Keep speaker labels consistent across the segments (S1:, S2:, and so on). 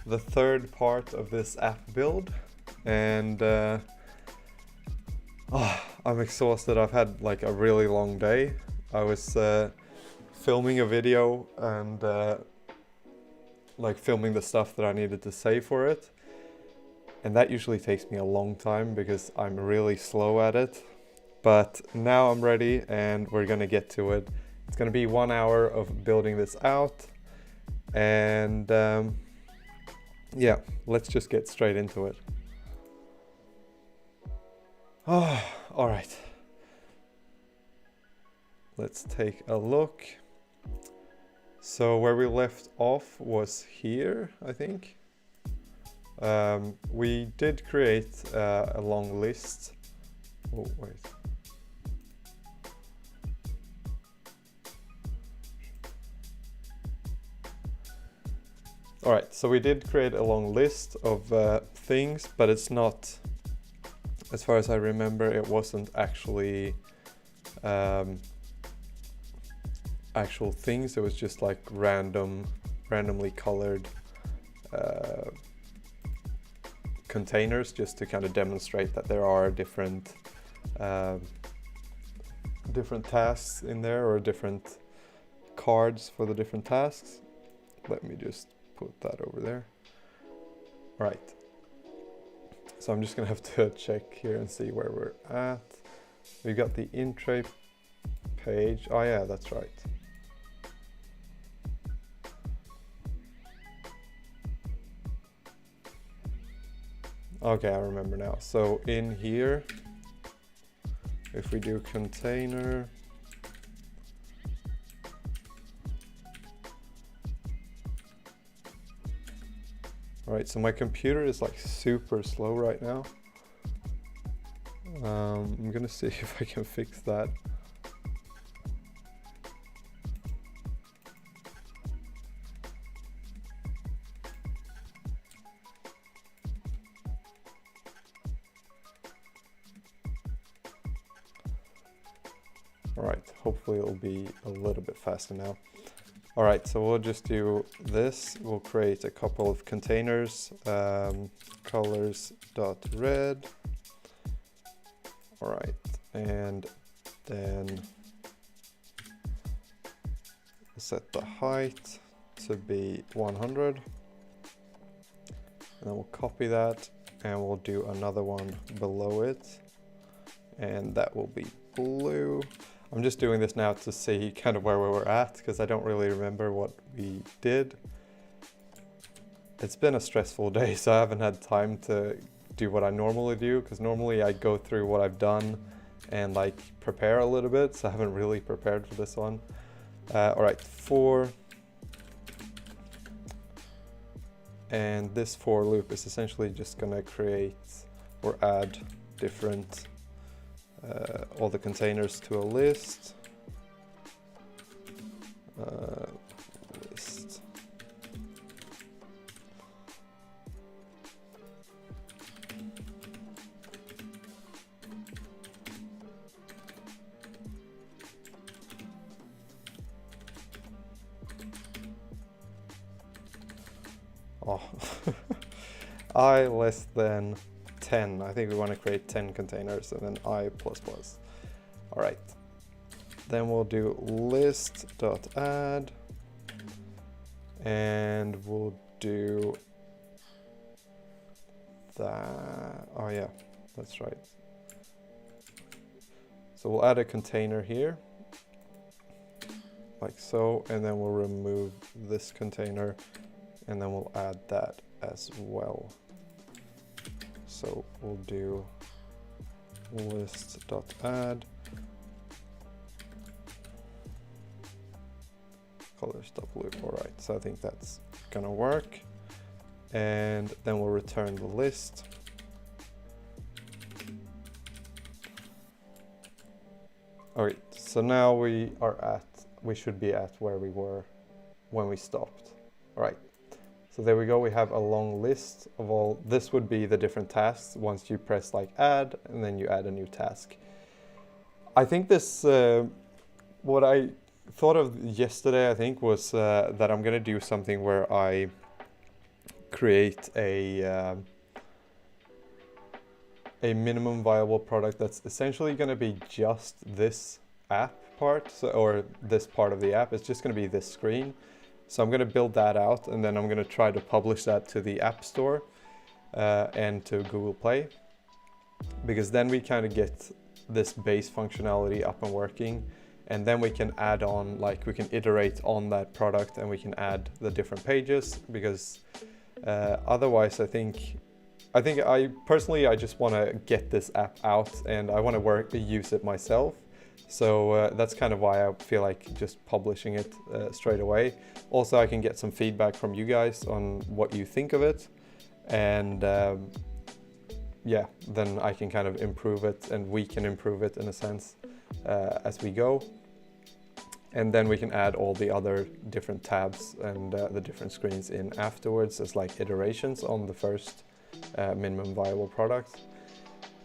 S1: the third part of this app build, and I'm exhausted. I've had like a really long day. I was filming a video and like filming the stuff that I needed to say for it, and that usually takes me a long time because I'm really slow at it. But now I'm ready and we're gonna get to it. It's gonna be 1 hour of building this out, and yeah, let's just get straight into it. Oh, all right. Let's take a look. So where we left off was here, I think. We did create a long list. Oh, wait. All right, so we did create a long list of things, but it's not, as far as I remember, it wasn't actually actual things. It was just like randomly colored containers, just to kind of demonstrate that there are different tasks in there, or different cards for the different tasks. Let me just put that over there. All right. So I'm just gonna have to check here and see where we're at. We've got the in tray page. Oh yeah, that's right. Okay, I remember now. So in here, if we do container, all right, so my computer is like super slow right now. I'm gonna see if I can fix that. All right, hopefully it'll be a little bit faster now. All right, so we'll just do this. We'll create a couple of containers, colors.red. All right, and then we'll set the height to be 100. And then we'll copy that and we'll do another one below it. And that will be blue. I'm just doing this now to see kind of where we were at, because I don't really remember what we did. It's been a stressful day, so I haven't had time to do what I normally do, because normally I go through what I've done and like prepare a little bit, so I haven't really prepared for this one. All right, for, and this for loop is essentially just gonna create or add different all the containers to a list. List. Oh, I less than 10. I think we want to create 10 containers, and then I++. All right. Then we'll do list.add, and we'll do that. Oh yeah, that's right. So we'll add a container here, like so, and then we'll remove this container, and then we'll add that as well. So we'll do list.add colors.blue. All right, so I think that's gonna work. And then we'll return the list. All right, so now we should be at where we were when we stopped. All right. So there we go, we have a long list of all, this would be the different tasks once you press like add, and then you add a new task. I think this, what I thought of yesterday, I think, was that I'm gonna do something where I create a minimum viable product that's essentially going to be just this app part, or this part of the app. It's just going to be this screen. So I'm going to build that out, and then I'm going to try to publish that to the App Store and to Google Play, because then we kind of get this base functionality up and working, and then we can add on, like we can iterate on that product, and we can add the different pages, because otherwise I personally just want to get this app out, and I want to use it myself. So that's kind of why I feel like just publishing it straight away. Also, I can get some feedback from you guys on what you think of it, and yeah, then I can kind of improve it, and we can improve it in a sense as we go. And then we can add all the other different tabs and the different screens in afterwards as like iterations on the first minimum viable product.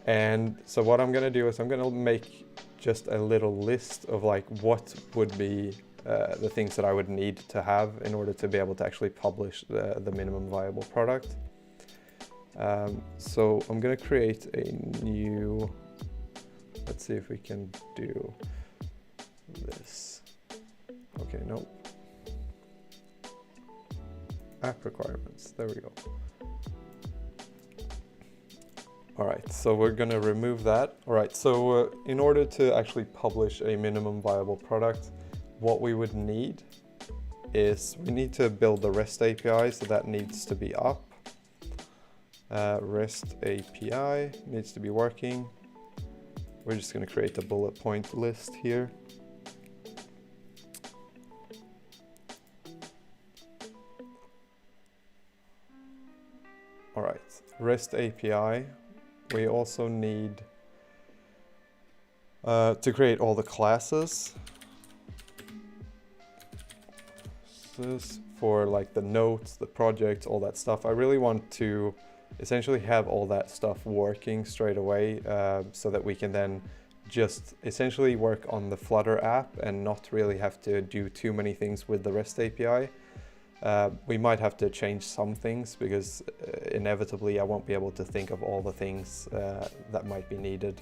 S1: And so what I'm going to do is I'm going to make just a little list of like what would be the things that I would need to have in order to be able to actually publish the minimum viable product. So I'm going to create a new, let's see if we can do this. Okay, no. App requirements, there we go. All right, so we're gonna remove that. All right, so in order to actually publish a minimum viable product, what we would need is we need to build the REST API, so that needs to be up. REST API needs to be working. We're just gonna create a bullet point list here. All right, REST API. We also need to create all the classes. This is for like the notes, the projects, all that stuff. I really want to essentially have all that stuff working straight away so that we can then just essentially work on the Flutter app and not really have to do too many things with the REST API. We might have to change some things because inevitably I won't be able to think of all the things that might be needed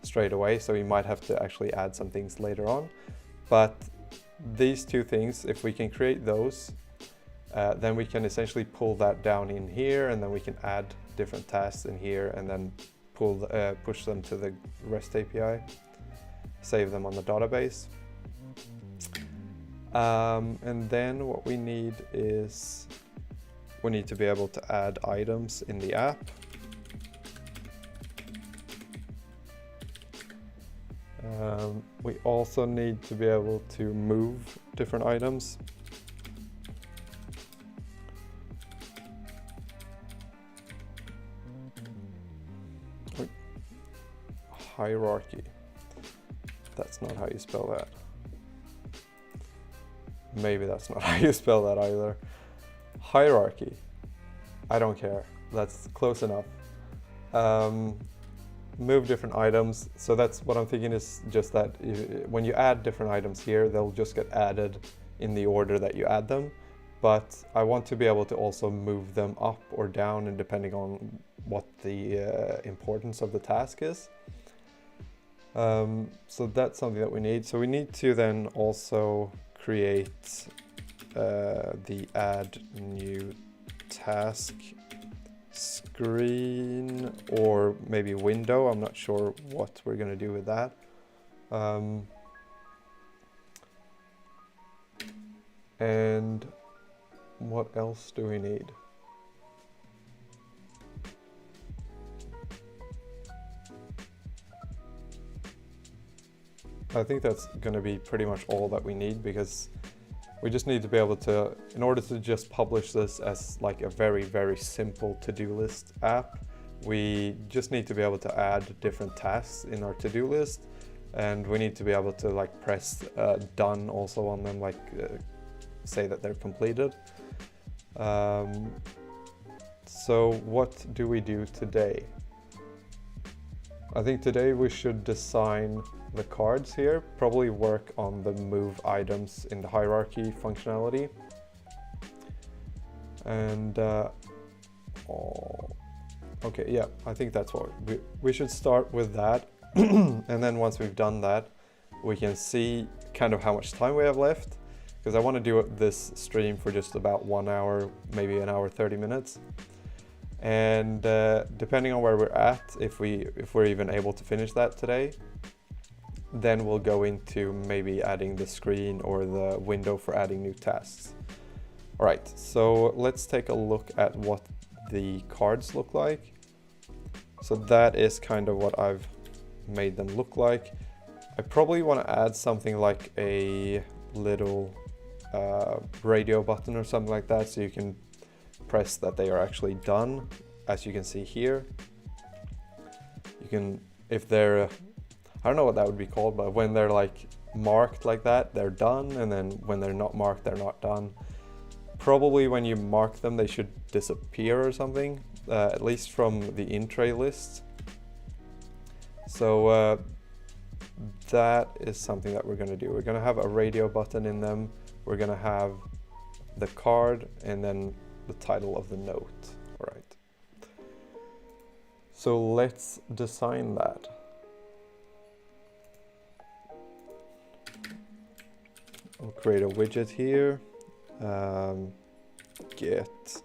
S1: straight away. So we might have to actually add some things later on. But these two things, if we can create those, then we can essentially pull that down in here, and then we can add different tasks in here and then push them to the REST API, save them on the database. And then what we need is we need to be able to add items in the app. We also need to be able to move different items. Hierarchy. That's not how you spell that. Maybe that's not how you spell that either. Hierarchy. I don't care. That's close enough. Move different items. So that's what I'm thinking, is just that when you add different items here, they'll just get added in the order that you add them. But I want to be able to also move them up or down, and depending on what the importance of the task is. So that's something that we need. So we need to then also create the add new task screen, or maybe window. I'm not sure what we're going to do with that. And what else do we need? I think that's going to be pretty much all that we need, because we just need to be able to, in order to just publish this as like a very, very simple to-do list app, we just need to be able to add different tasks in our to-do list, and we need to be able to like press done also on them, like say that they're completed. So what do we do today? I think today we should design the cards here, probably work on the move items in the hierarchy functionality. And all. Okay, yeah, I think that's what we should start with that. And then once we've done that, we can see kind of how much time we have left, because I want to do this stream for just about 1 hour, maybe an hour 30 minutes. And depending on where we're at, if we're even able to finish that today, then we'll go into maybe adding the screen or the window for adding new tasks. All right, so let's take a look at what the cards look like. So that is kind of what I've made them look like. I probably want to add something like a little radio button or something like that, so you can press that they are actually done. As you can see here, you can, if they're, I don't know what that would be called, but when they're like marked like that, they're done, and then when they're not marked, they're not done. Probably when you mark them, they should disappear or something, at least from the in-tray list. So that is something that we're going to do. We're going to have a radio button in them. We're going to have the card and then the title of the note. All right. So let's design that. We'll create a widget here. Get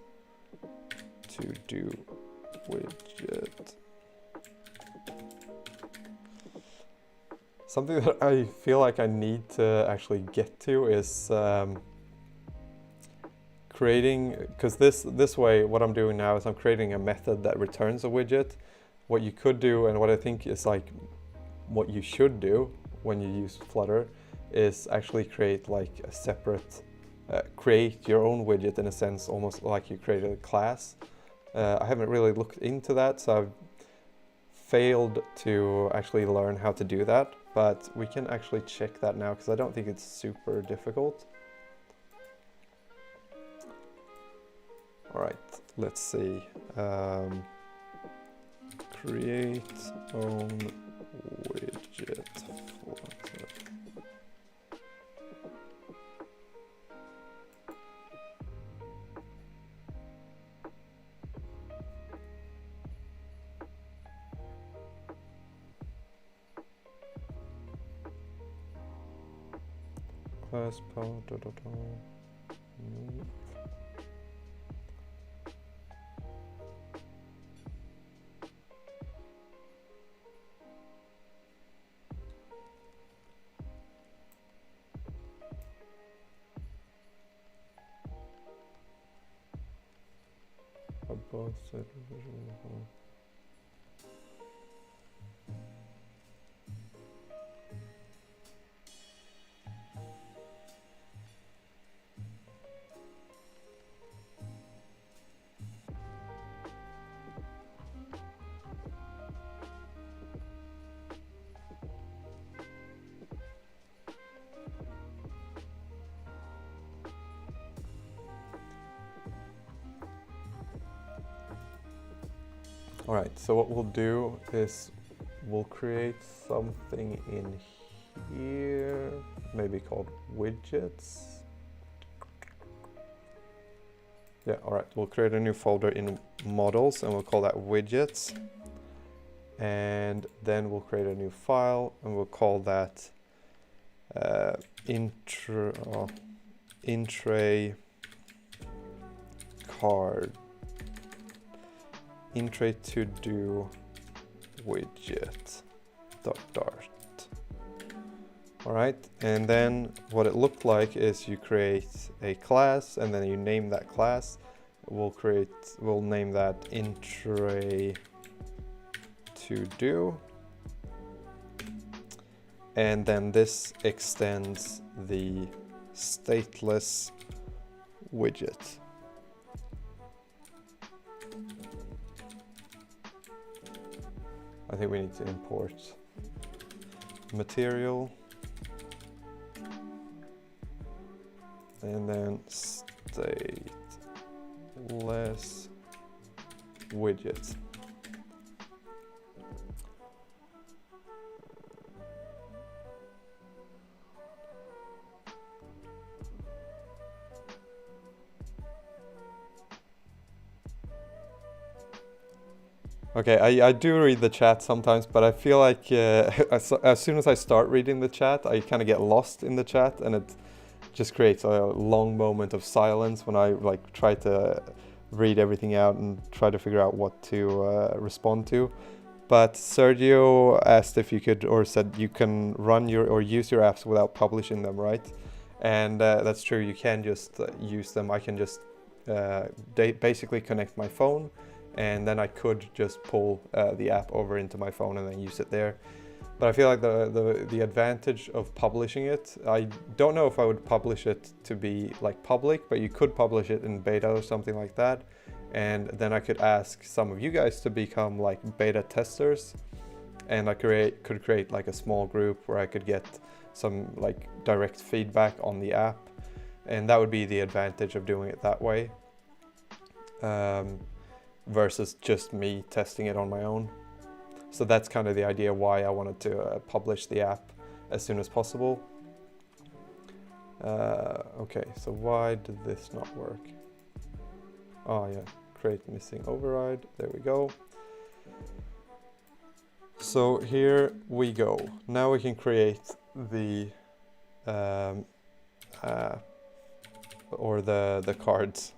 S1: to do widget. Something that I feel like I need to actually get to is creating, because this way what I'm doing now is I'm creating a method that returns a widget. What you could do, and what I think is like what you should do when you use Flutter, is actually create like a separate create your own widget, in a sense, almost like you created a class. I haven't really looked into that, so I've failed to actually learn how to do that, but we can actually check that now, because I don't think it's super difficult. All right, let's see. Create own widget Flutter. Class power, above set visual. All right, so what we'll do is we'll create something in here, maybe called widgets. Yeah, all right, we'll create a new folder in models and we'll call that widgets. And then we'll create a new file and we'll call that in-tray card. In-tray to do widget .dart. All right, and then what it looked like is you create a class and then you name that class. We'll name that in-tray to do, and then this extends the stateless widget. I think we need to import material and then stateless widget. Okay, I do read the chat sometimes, but I feel like as soon as I start reading the chat, I kind of get lost in the chat, and it just creates a long moment of silence when I like try to read everything out and try to figure out what to respond to. But Sergio asked if you could, or said you can run your or use your apps without publishing them, right? And that's true. You can just use them. I can just basically connect my phone, and then I could just pull the app over into my phone and then use it there. But I feel like the advantage of publishing it, I don't know if I would publish it to be like public, but you could publish it in beta or something like that. And then I could ask some of you guys to become like beta testers, and I could create like a small group where I could get some like direct feedback on the app, and that would be the advantage of doing it that way, versus just me testing it on my own. So that's kind of the idea why I wanted to publish the app as soon as possible. Okay, so why did this not work? Oh yeah, create missing override, there we go. So here we go. Now we can create the the cards.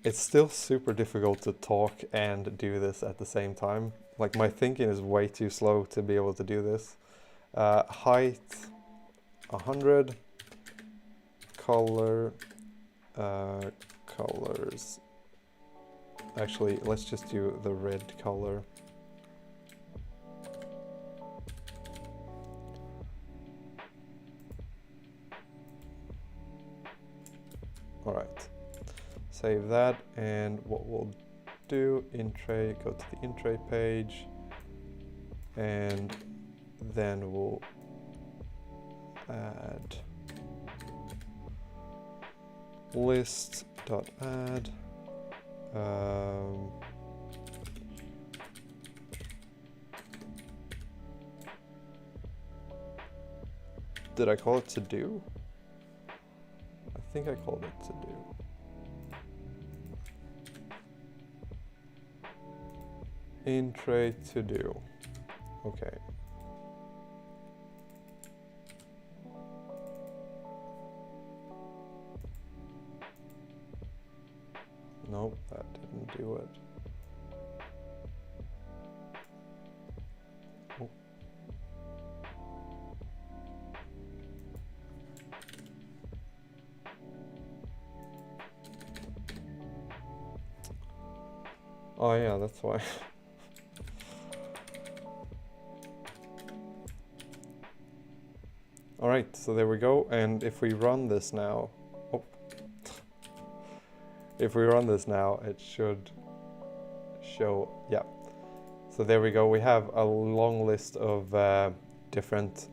S1: It's still super difficult to talk and do this at the same time. Like my thinking is way too slow to be able to do this. Height 100, color, colors. Actually, let's just do the red color. All right, save that, and what we'll do, in tray, go to the in tray page, and then we'll add list.add did I call it to do? I think I called it to do. In tray to do. Okay. Nope, that didn't do it. Oh. Oh yeah, that's why. All right, so there we go. And if we run this now, oh. If we run this now, it should show, yeah. So there we go. We have a long list of different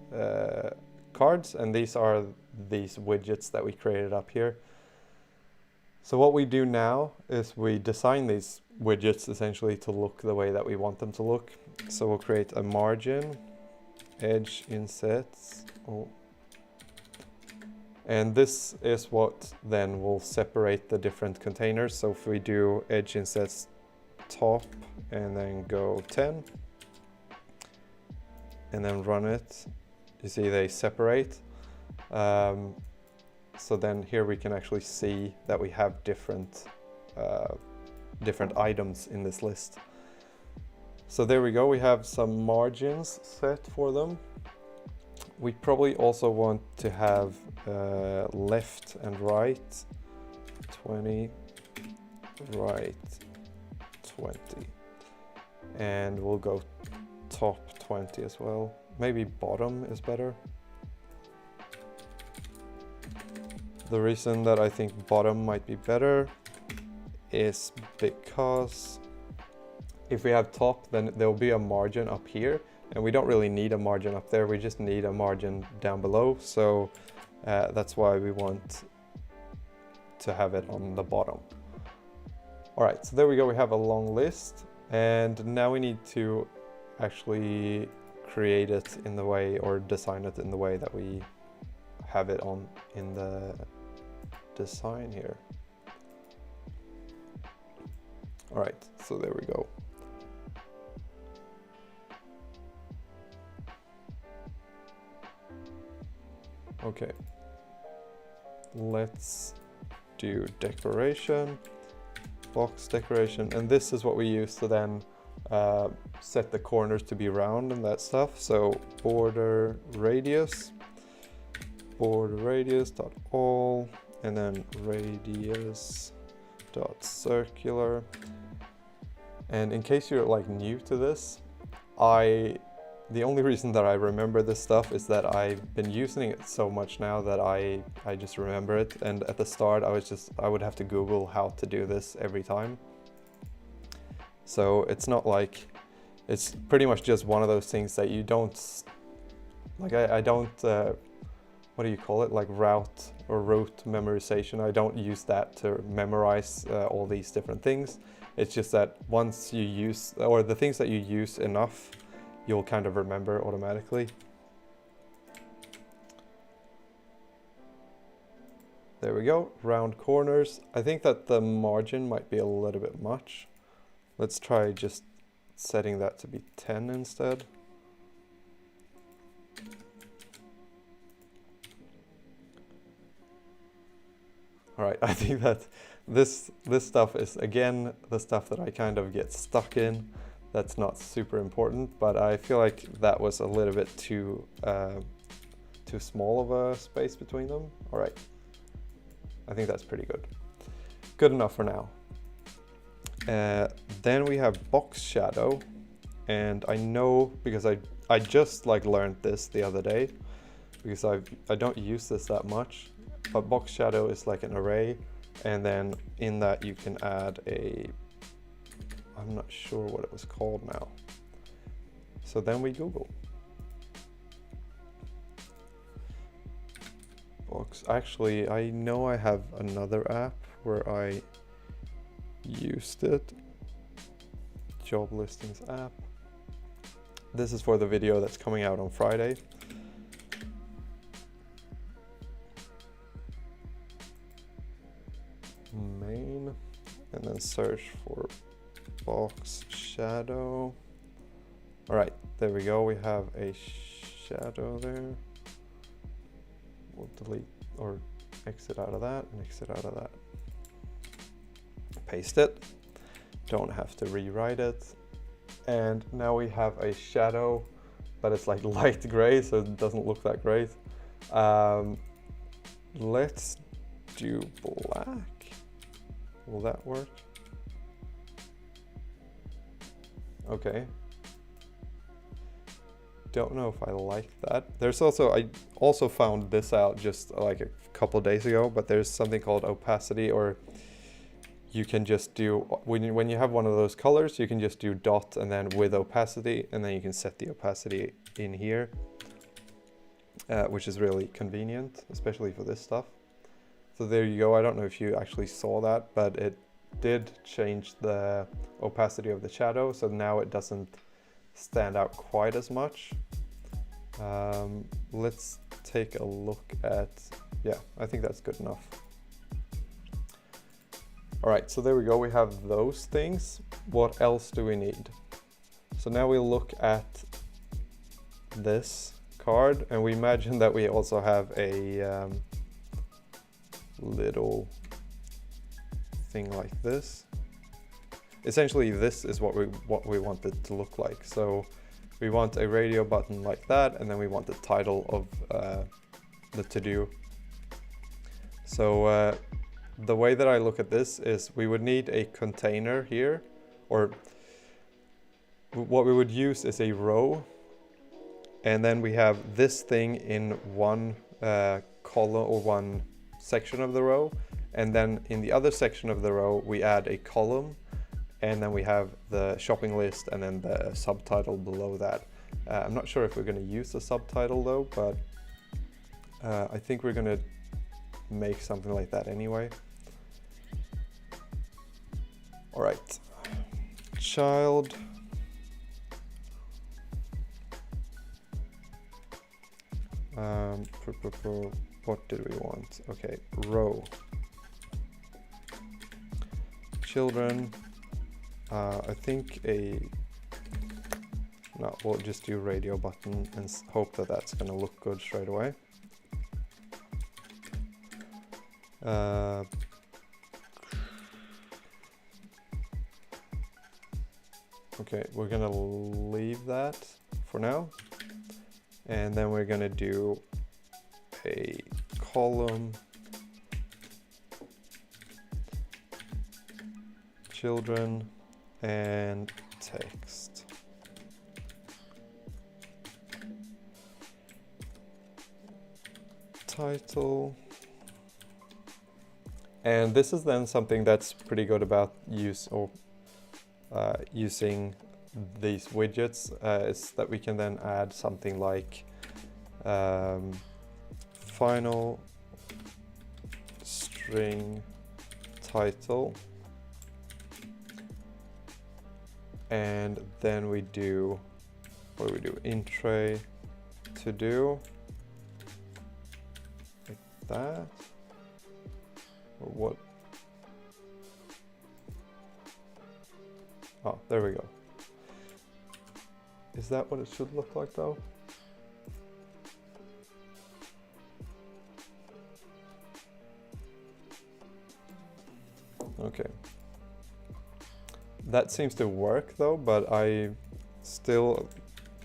S1: cards, and these are these widgets that we created up here. So what we do now is we design these widgets essentially to look the way that we want them to look. So we'll create a margin, edge insets, oh. And this is what then will separate the different containers. So if we do edge insets top and then go 10 and then run it, you see they separate. So then here we can actually see that we have different items in this list. So there we go, we have some margins set for them. We probably also want to have left and right 20, right 20, and we'll go top 20 as well. Maybe bottom is better. The reason that I think bottom might be better is because if we have top, then there'll be a margin up here, and we don't really need a margin up there, we just need a margin down below. So that's why we want to have it on the bottom. All right, so there we go, we have a long list, and now we need to actually create it in the way, or design it in the way that we have it on in the design here. All right, so there we go. Okay, let's do decoration, box decoration, and this is what we use to then set the corners to be round and that stuff. So border radius dot all, and then radius dot circular. And in case you're like new to this, the only reason that I remember this stuff is that I've been using it so much now that I just remember it. And at the start I would have to Google how to do this every time. So it's not like, it's pretty much just one of those things that you don't, like I don't, what do you call it? Like route memorization. I don't use that to memorize all these different things. It's just that once you use, or the things that you use enough, you'll kind of remember automatically. There we go, round corners. I think that the margin might be a little bit much. Let's try just setting that to be 10 instead. All right, I think that this stuff is, again, the stuff that I kind of get stuck in. That's not super important, but I feel like that was a little bit too small of a space between them. All right, I think that's pretty good. Good enough for now. Then we have box shadow, and I know because I just like learned this the other day, because I don't use this that much, but box shadow is like an array, and then in that you can add a, I'm not sure what it was called now. So then we Google. Box, actually, I know I have another app where I used it. Job listings app. This is for the video that's coming out on Friday. Main, and then search for box shadow. All right, there we go. We have a shadow there. We'll delete or exit out of that and exit out of that. Paste it. Don't have to rewrite it. And now we have a shadow, but it's like light gray, so it doesn't look that great. Let's do black. Will that work? Okay. Don't know if I like that. There's also, I also found this out just like a couple of days ago, but there's something called opacity, or you can just do, when you have one of those colors, you can just do dot and then with opacity, and then you can set the opacity in here, which is really convenient, especially for this stuff. So there you go. I don't know if you actually saw that, but it did change the opacity of the shadow, so now it doesn't stand out quite as much. Let's take a look at, yeah, I think that's good enough. All right, so there we go. We have those things. What else do we need? So now we'll look at this card, and we imagine that we also have a little thing like this. Essentially, this is what we want it to look like. So we want a radio button like that, and then we want the title of the to-do. So the way that I look at this is we would need a container here, or what we would use is a row, and then we have this thing in one column or one section of the row, and then in the other section of the row we add a column, and then we have the shopping list and then the subtitle below that. I'm not sure if we're going to use the subtitle though, but I think we're going to make something like that anyway. All right, child. What did we want? Okay, row. Children. I think no, we'll just do radio button and hope that that's going to look good straight away. Okay, we're gonna leave that for now. And then we're gonna do a column children and text. Title. And this is then something that's pretty good about using these widgets, is that we can then add something like final string title, and then we do, what do we do, int tray to do, like that, or what? Oh, there we go. Is that what it should look like though? Okay. That seems to work though, but I still,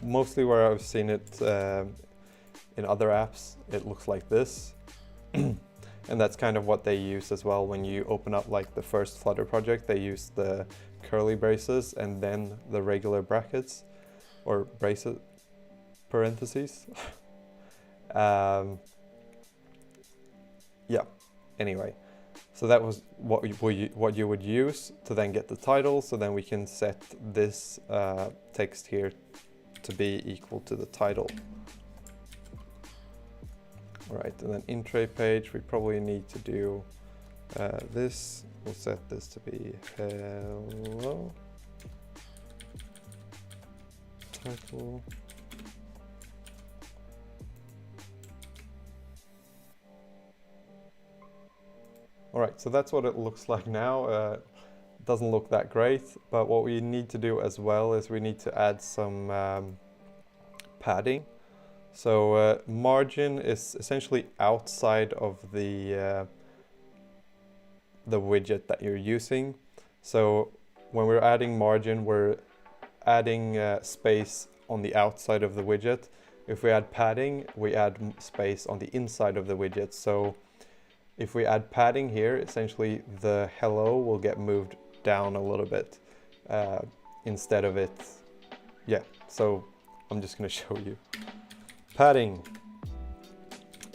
S1: mostly where I've seen it in other apps, it looks like this. And that's kind of what they use as well when you open up like the first Flutter project. They use the curly braces and then the regular brackets or braces, parentheses. Yeah, anyway. So that was what you would use to then get the title. So then we can set this text here to be equal to the title. All right, and then int tray page, we probably need to do this. We'll set this to be hello title. All right, so that's what it looks like now. It doesn't look that great, but what we need to do as well is we need to add some padding. So margin is essentially outside of the widget that you're using. So when we're adding margin, we're adding space on the outside of the widget. If we add padding, we add space on the inside of the widget. So if we add padding here, essentially the hello will get moved down a little bit instead of it. Yeah, so I'm just gonna show you. Padding,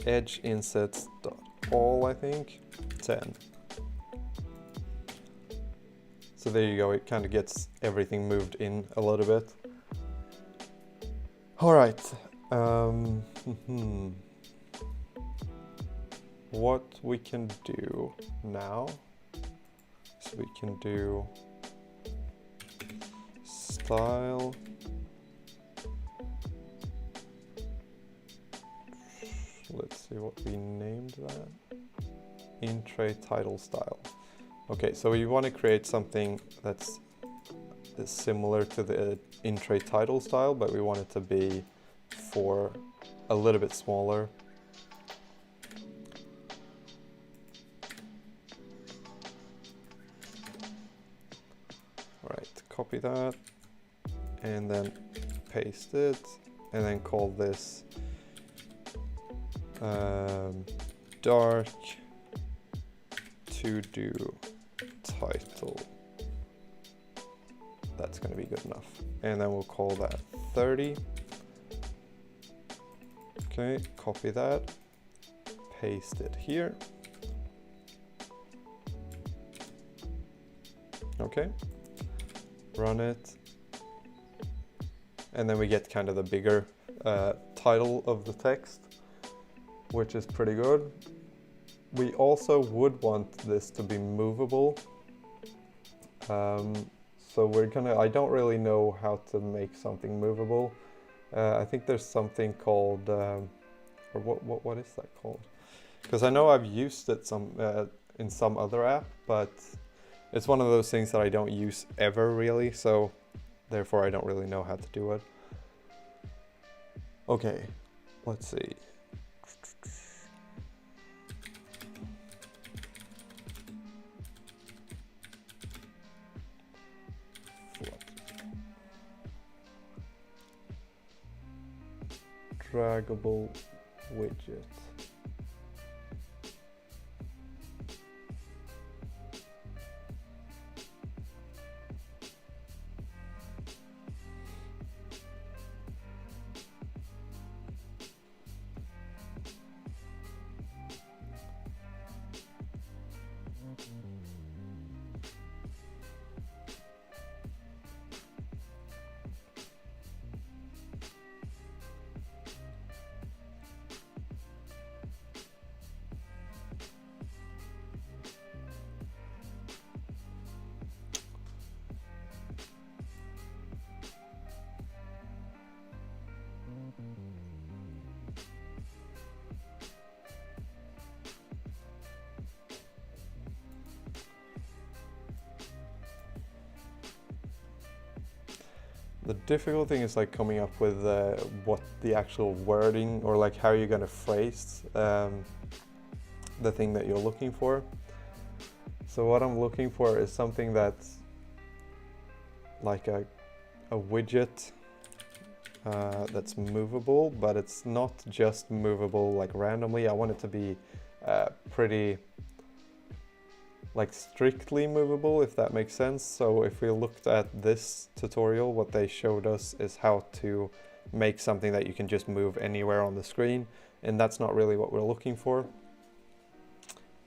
S1: edge insets all, I think, 10. So there you go, it kind of gets everything moved in a little bit. All right. What we can do now, so we can do style, let's see what we named that, int tray title style. Okay, so we want to create something that's similar to the int tray title style, but we want it to be for a little bit smaller. Copy that and then paste it and then call this dark to do title. That's going to be good enough. And then we'll call that 30. Okay, copy that, paste it here. Okay. Run it, and then we get kind of the bigger title of the text, which is pretty good. We also would want this to be movable, so we're gonna, I don't really know how to make something movable. I think there's something called, or what is that called? Because I know I've used it in some other app, but it's one of those things that I don't use ever really, so therefore I don't really know how to do it. Okay, let's see. draggable widget. The difficult thing is like coming up with what the actual wording, or like how you're going to phrase the thing that you're looking for. So what I'm looking for is something that's like a widget that's movable, but it's not just movable like randomly. I want it to be pretty like strictly movable, if that makes sense. So if we looked at this tutorial, what they showed us is how to make something that you can just move anywhere on the screen, and that's not really what we're looking for.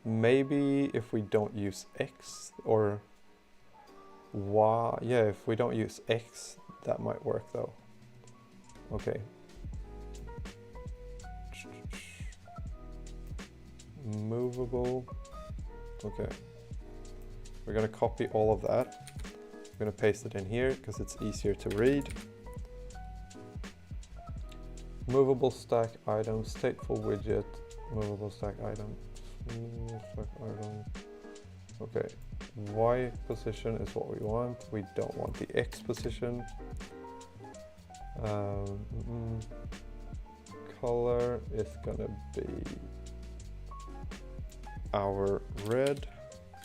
S1: Maybe if we don't use X or Y, yeah, if we don't use X, that might work though. Okay. Movable. Okay. We're going to copy all of that. We're going to paste it in here because it's easier to read. Movable stack item, stateful widget, movable stack item, stack item. Okay, Y position is what we want. We don't want the X position. Color is gonna be our red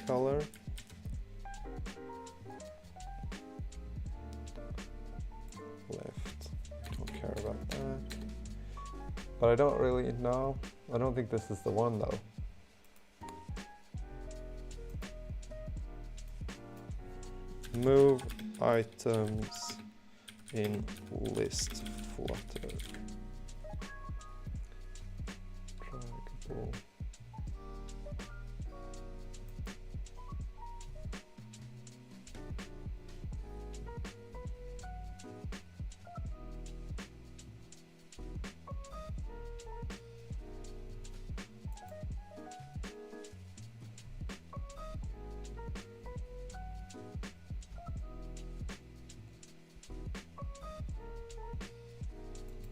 S1: color. Left, don't care about that. But I don't really know. I don't think this is the one though. Move items in list Flutter. Draggable.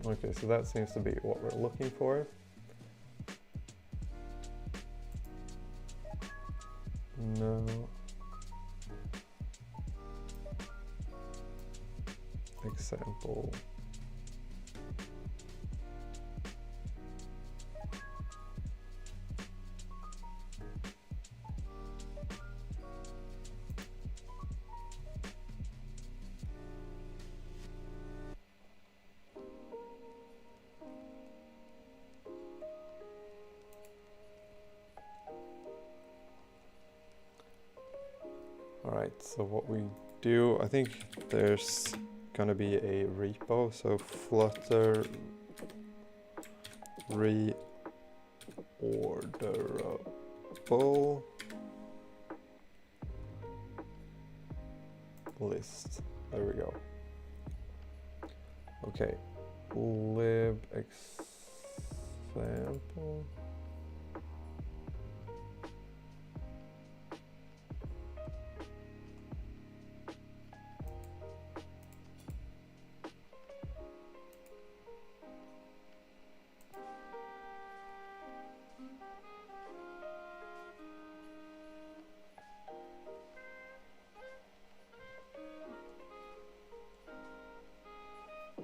S1: Okay, so that seems to be what we're looking for. No. Example. Alright, so what we do, I think there's gonna be a repo, so Flutter reorderable list. There we go. Okay, lib example.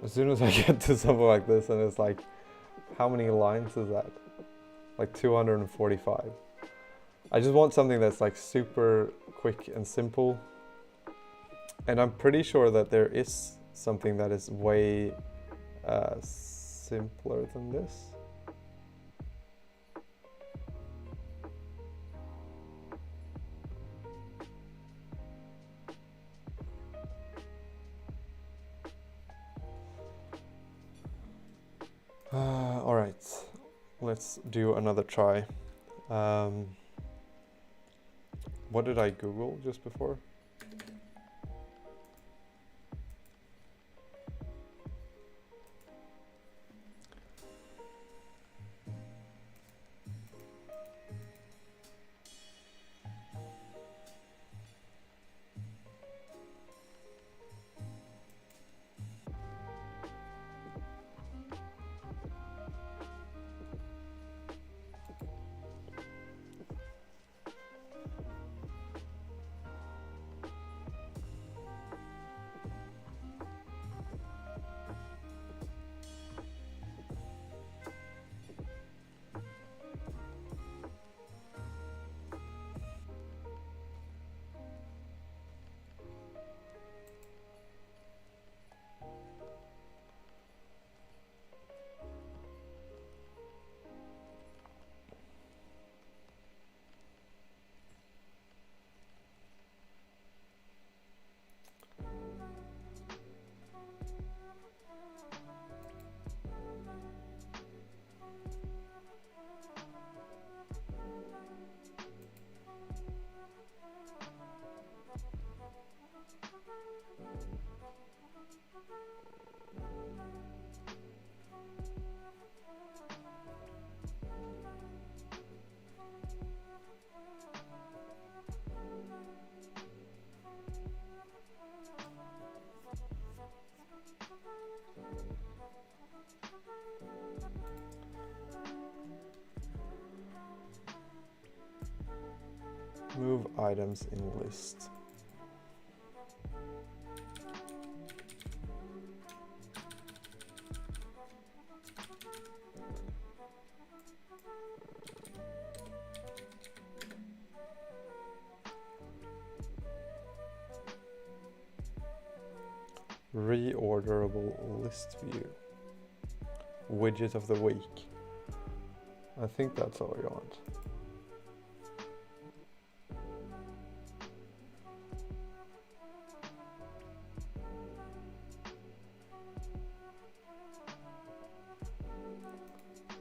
S1: As soon as I get to something like this and it's like, how many lines is that? Like 245. I just want something that's like super quick and simple. And I'm pretty sure that there is something that is way simpler than this. All right, let's do another try. What did I Google just before? Move items in list. Reorderable list view. Widget of the week. I think that's all we want.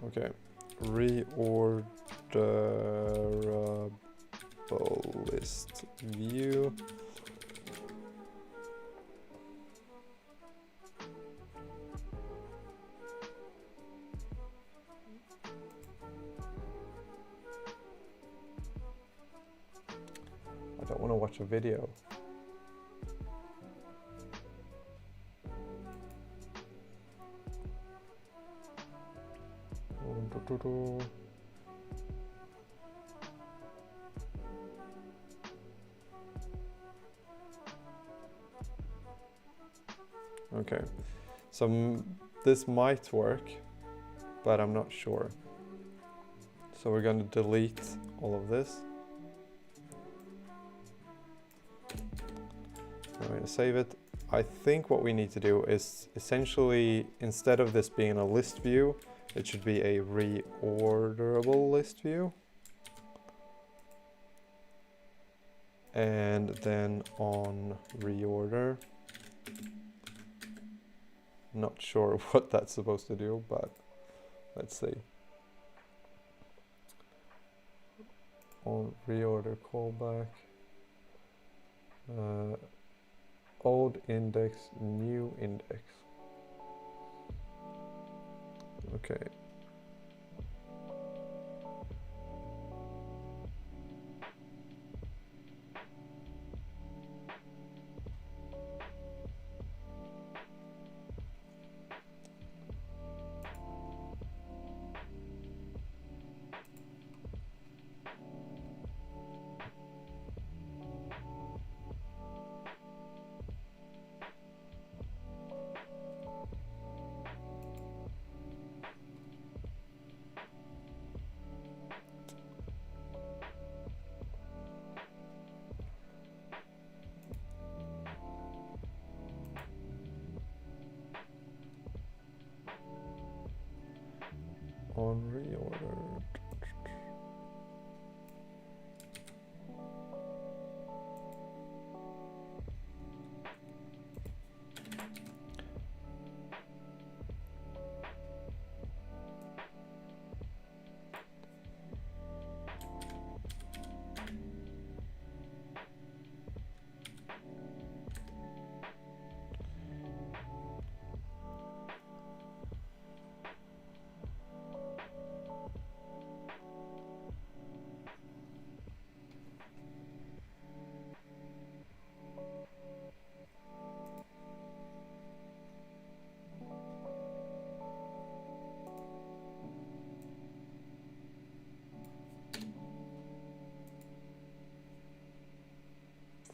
S1: Okay, reorderable list view. I don't want to watch a video. Okay, so this might work, but I'm not sure. So we're going to delete all of this. I'm going to save it. I think what we need to do is essentially, instead of this being a list view, it should be a reorderable list view. And then on reorder, not sure what that's supposed to do, but let's see. On reorder callback, old index, new index. Okay. on reorder.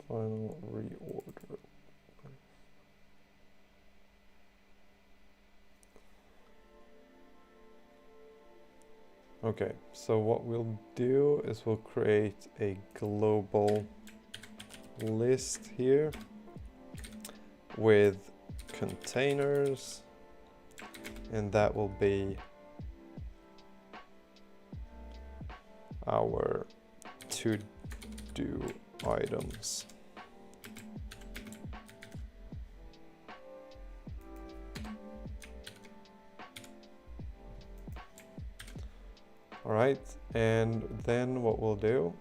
S1: Final reorder. Okay, so what we'll do is we'll create a global list here with containers, and that will be our to-do items. All right, and then what we'll do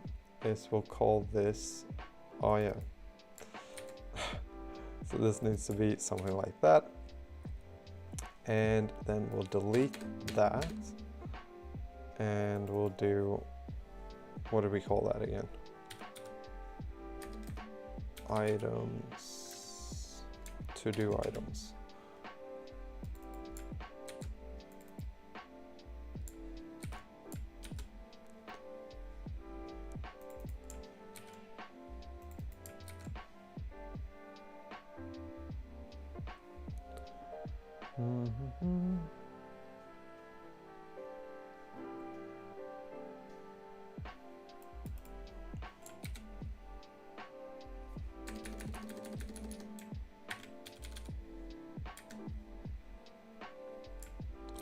S1: is we'll call this, oh yeah, so this needs to be something like that, and then we'll delete that, and we'll do, what do we call that again? Items, to-do items.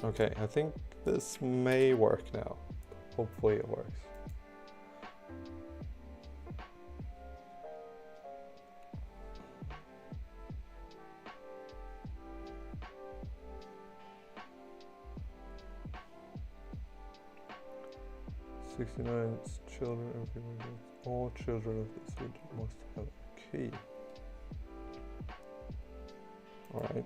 S1: Okay, I think this may work now. Hopefully it works. "69 children everywhere. All children of this region must have a key." All right.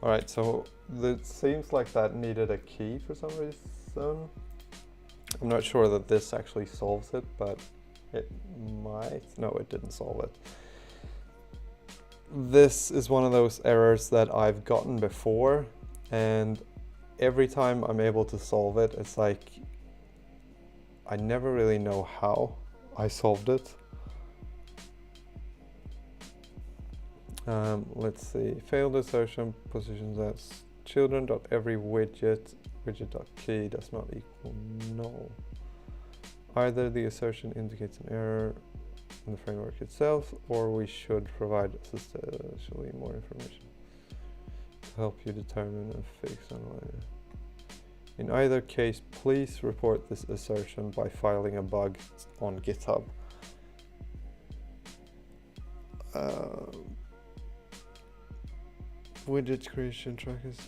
S1: All right, so it seems like that needed a key for some reason. I'm not sure that this actually solves it, but it might. No, it didn't solve it. This is one of those errors that I've gotten before, and every time I'm able to solve it, it's like I never really know how I solved it. Let's see, failed assertion positions as children.every widget.key does not equal null. Either the assertion indicates an error in the framework itself, or we should provide substantially more information to help you determine and fix online. In either case, please report this assertion by filing a bug on GitHub. Widget creation trackers.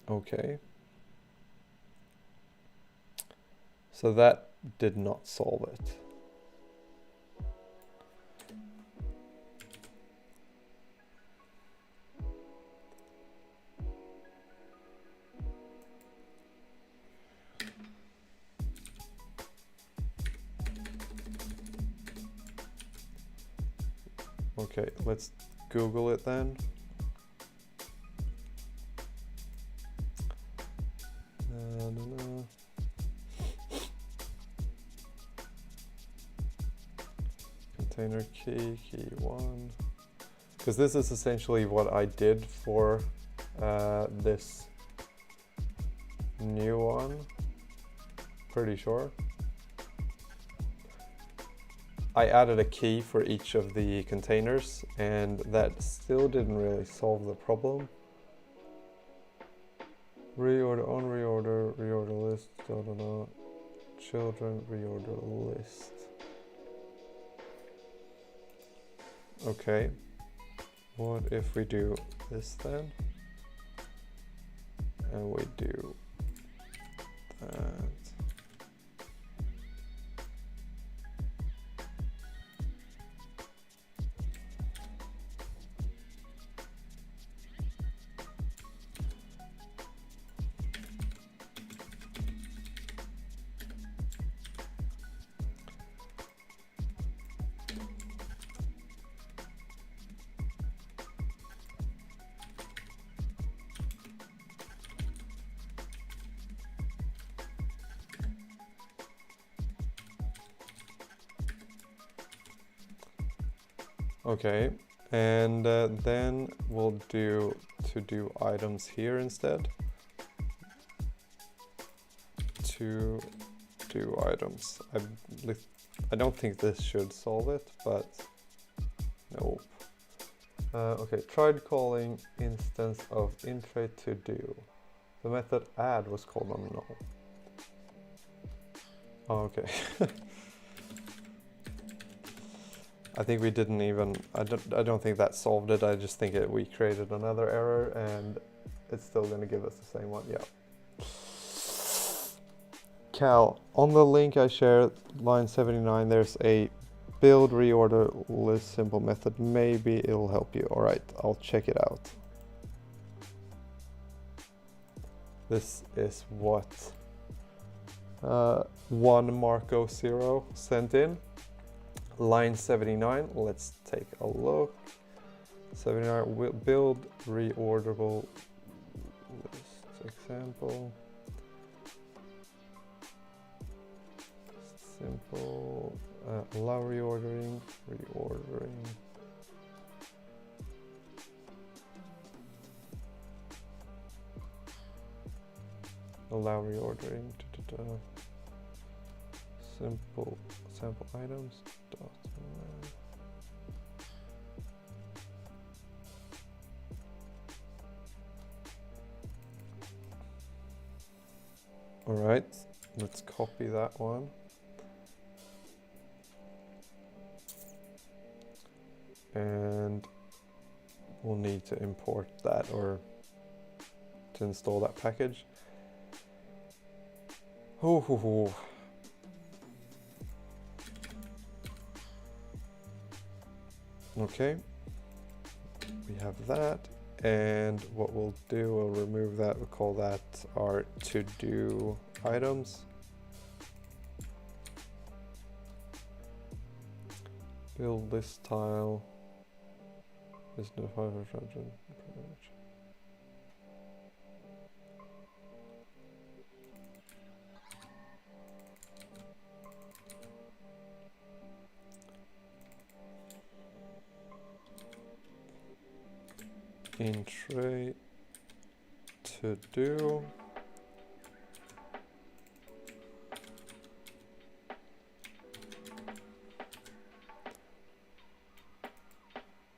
S1: Okay. So that did not solve it. Okay, let's Google it then. Container key 1. Because this is essentially what I did for this new one. Pretty sure. I added a key for each of the containers, and that still didn't really solve the problem. Reorder, on reorder, reorder list, children, reorder list. Okay, what if we do this then? And we do that. Okay, and then we'll do items here instead. To do items. I don't think this should solve it, but nope. Okay, tried calling instance of intray to do. The method add was called on null. Oh, okay. I think we didn't even, I don't think that solved it. I just think we created another error and it's still going to give us the same one. Yeah. Cal, on the link I shared, line 79, there's a build reorder list simple method. Maybe it'll help you. All right, I'll check it out. This is what one Marco 0 sent in. Line 79, let's take a look. 79 will build reorderable list example. Simple, allow reordering. Allow reordering. Simple sample items. All right, let's copy that one. And we'll need to import that or to install that package. Oh. Okay, we have that, and what we'll do, we'll remove that, we'll call that our to-do items. Build list tile. Is defined instruction. in tray to do.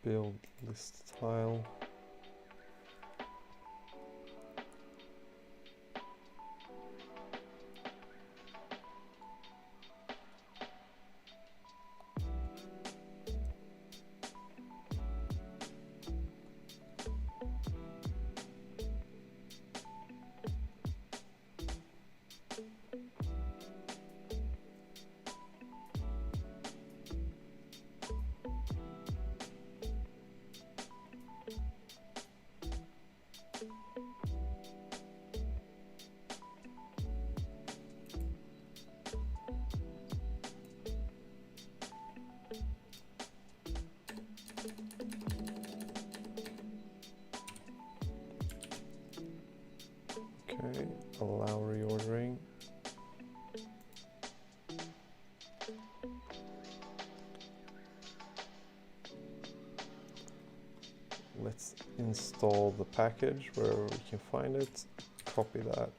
S1: Build list tile. Okay, allow reordering. Let's install the package wherever we can find it. Copy that.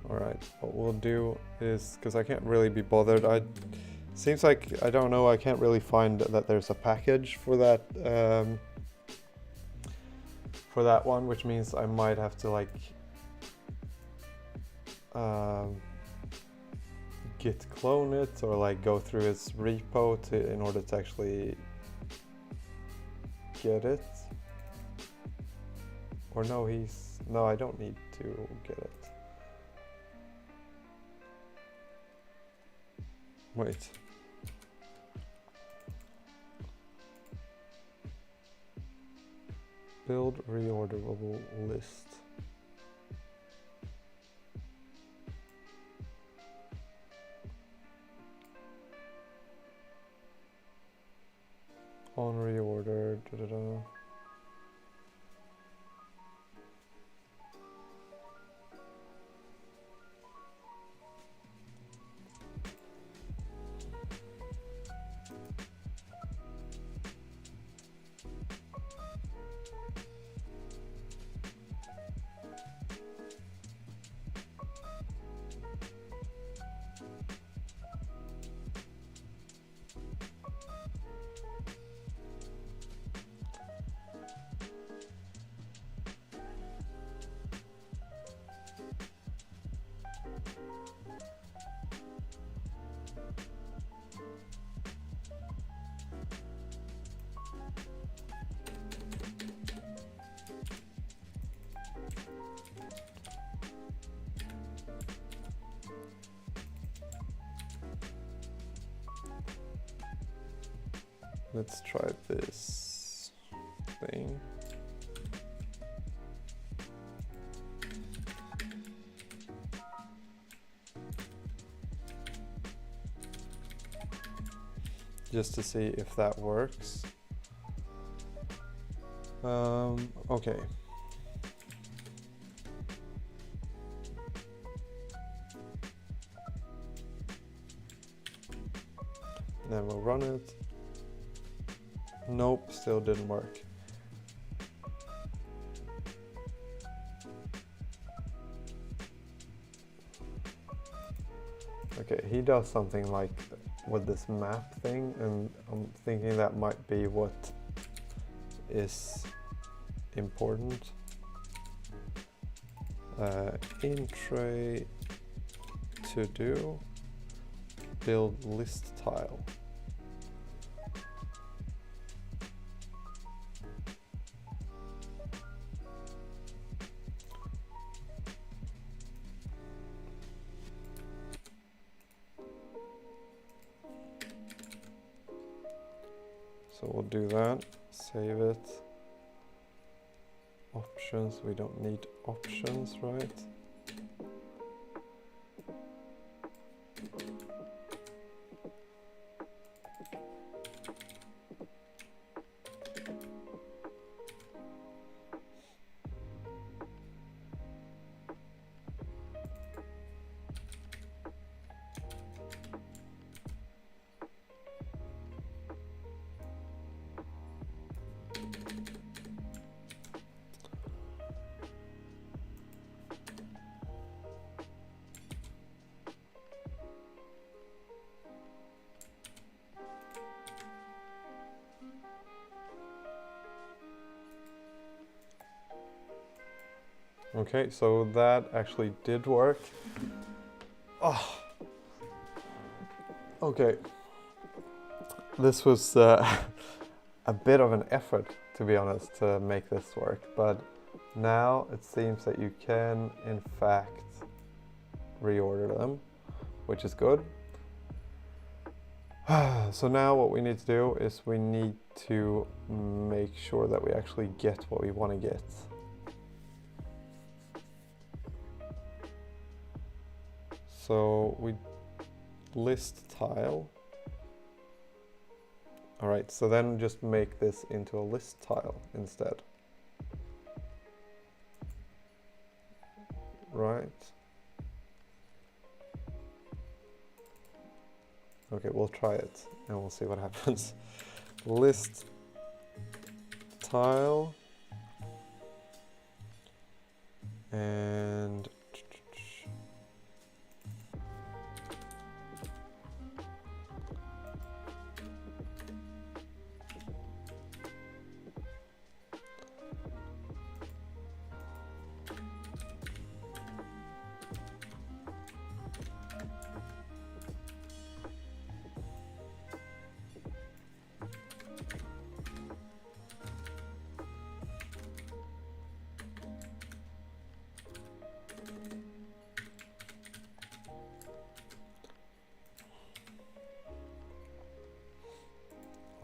S1: Alright, what we'll do is, because I can't really be bothered, seems like, I don't know, I can't really find that there's a package for that one, which means I might have to like git clone it or like go through its repo in order to actually get it. Or no, I don't need to get it. Wait. Build reorderable list. On reorder. Let's try this thing. Just to see if that works. Okay. Then we'll run it. Nope, still didn't work. Okay, he does something like with this map thing, and I'm thinking that might be what is important. In tray to do build list tile. So we'll do that, save it. Options, we don't need options, right? Okay, so that actually did work. Oh. Okay. This was a bit of an effort, to be honest, to make this work, but now it seems that you can, in fact, reorder them, which is good. So now what we need to do is we need to make sure that we actually get what we want to get. So we list tile. All right, so then just make this into a list tile instead. Right. Okay, we'll try it and we'll see what happens. List tile and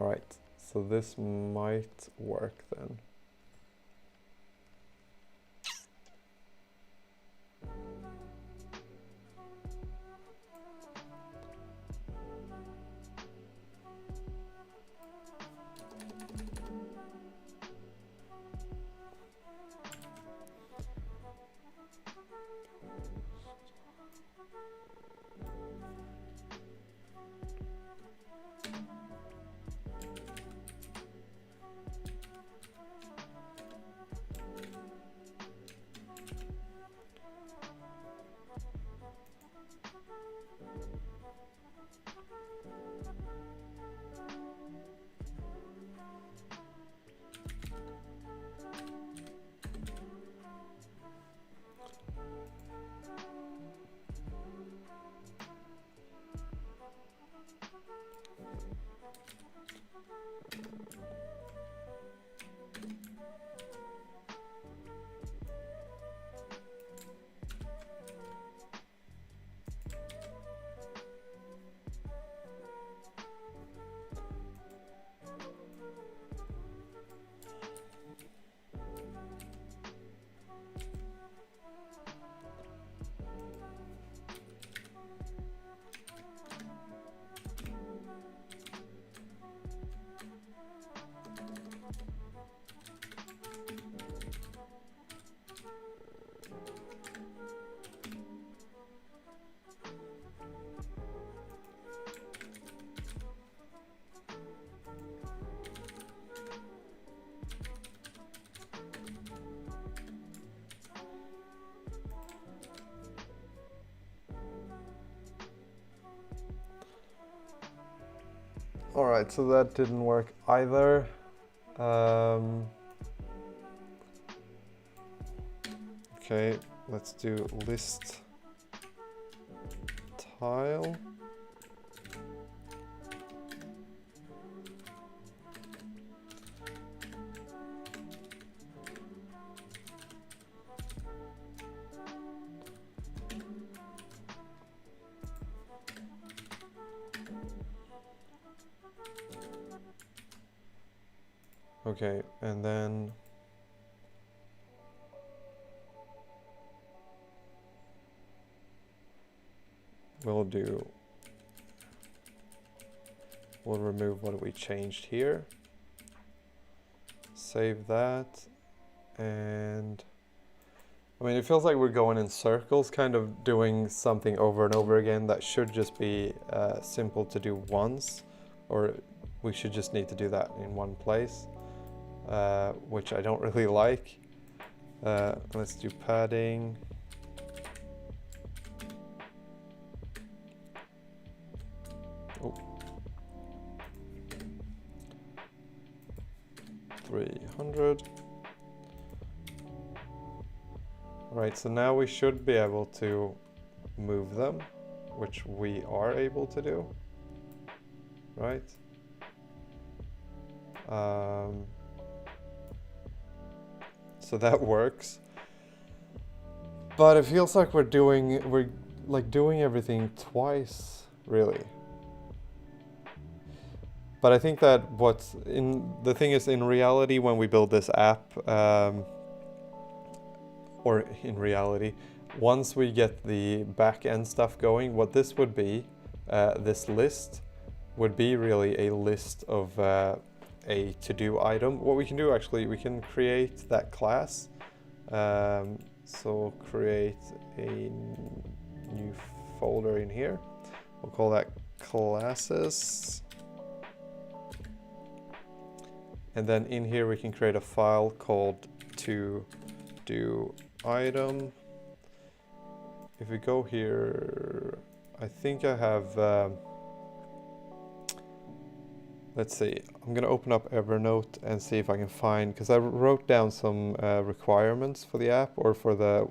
S1: all right, so this might work then. All right, so that didn't work either. Okay, let's do list tile. Okay, and then we'll remove what we changed here. Save that. And I mean, it feels like we're going in circles, kind of doing something over and over again that should just be simple to do once, or we should just need to do that in one place, which I don't really like. Let's do padding. Oh. 300. Right, so now we should be able to move them, which we are able to do, right? So that works, but it feels like we're doing everything twice, really. But I think that the thing is, in reality, when we build this app, or in reality, once we get the back-end stuff going, what this would be, this list, would be really a list of a to-do item. What we can do, actually, we can create that class. So create a new folder in here. We'll call that classes. And then in here we can create a file called to-do item. If we go here, I think I have, let's see, I'm gonna open up Evernote and see if I can find, because I wrote down some requirements for the app, or for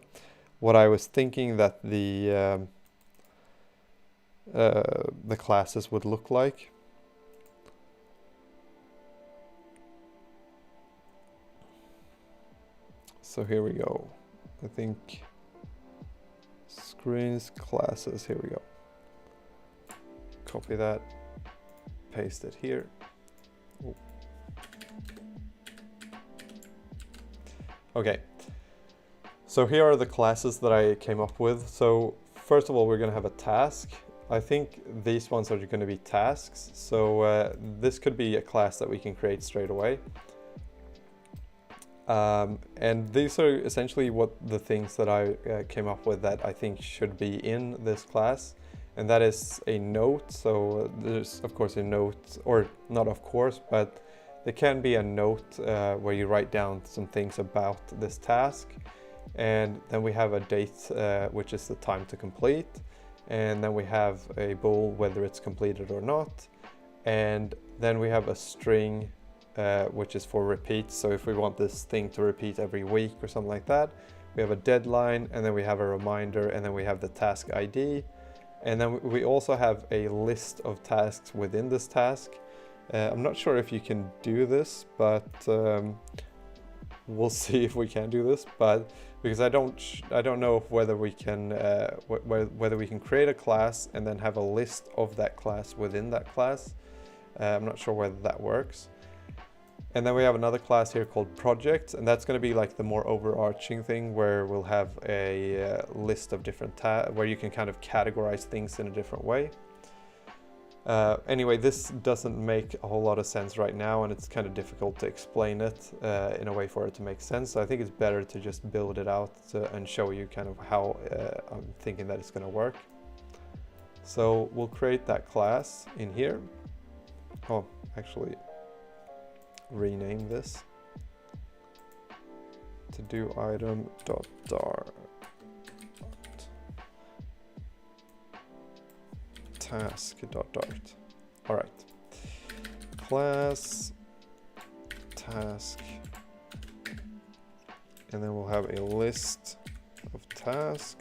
S1: what I was thinking that the classes would look like. So here we go. I think screens, classes, here we go. Copy that, paste it here. Ooh. Okay, so here are the classes that I came up with. So first of all, we're gonna have a task. I think these ones are gonna be tasks. So this could be a class that we can create straight away. And these are essentially what the things that I came up with that I think should be in this class. And that is a note. So there's of course a note, or not of course, but there can be a note where you write down some things about this task. And then we have a date, which is the time to complete. And then we have a bool, whether it's completed or not. And then we have a string, which is for repeats. So if we want this thing to repeat every week or something like that, we have a deadline, and then we have a reminder, and then we have the task ID. And then we also have a list of tasks within this task. I'm not sure if you can do this, but we'll see if we can do this. But because I don't know whether we can whether we can create a class and then have a list of that class within that class. I'm not sure whether that works. And then we have another class here called projects, and that's going to be like the more overarching thing, where we'll have a list of different where you can kind of categorize things in a different way. Anyway, this doesn't make a whole lot of sense right now, and it's kind of difficult to explain it in a way for it to make sense. So I think it's better to just build it out and show you kind of how I'm thinking that it's going to work. So we'll create that class in here. Oh, actually, rename this to do item dot dart task dot dart. All right, class task, and then we'll have a list of task.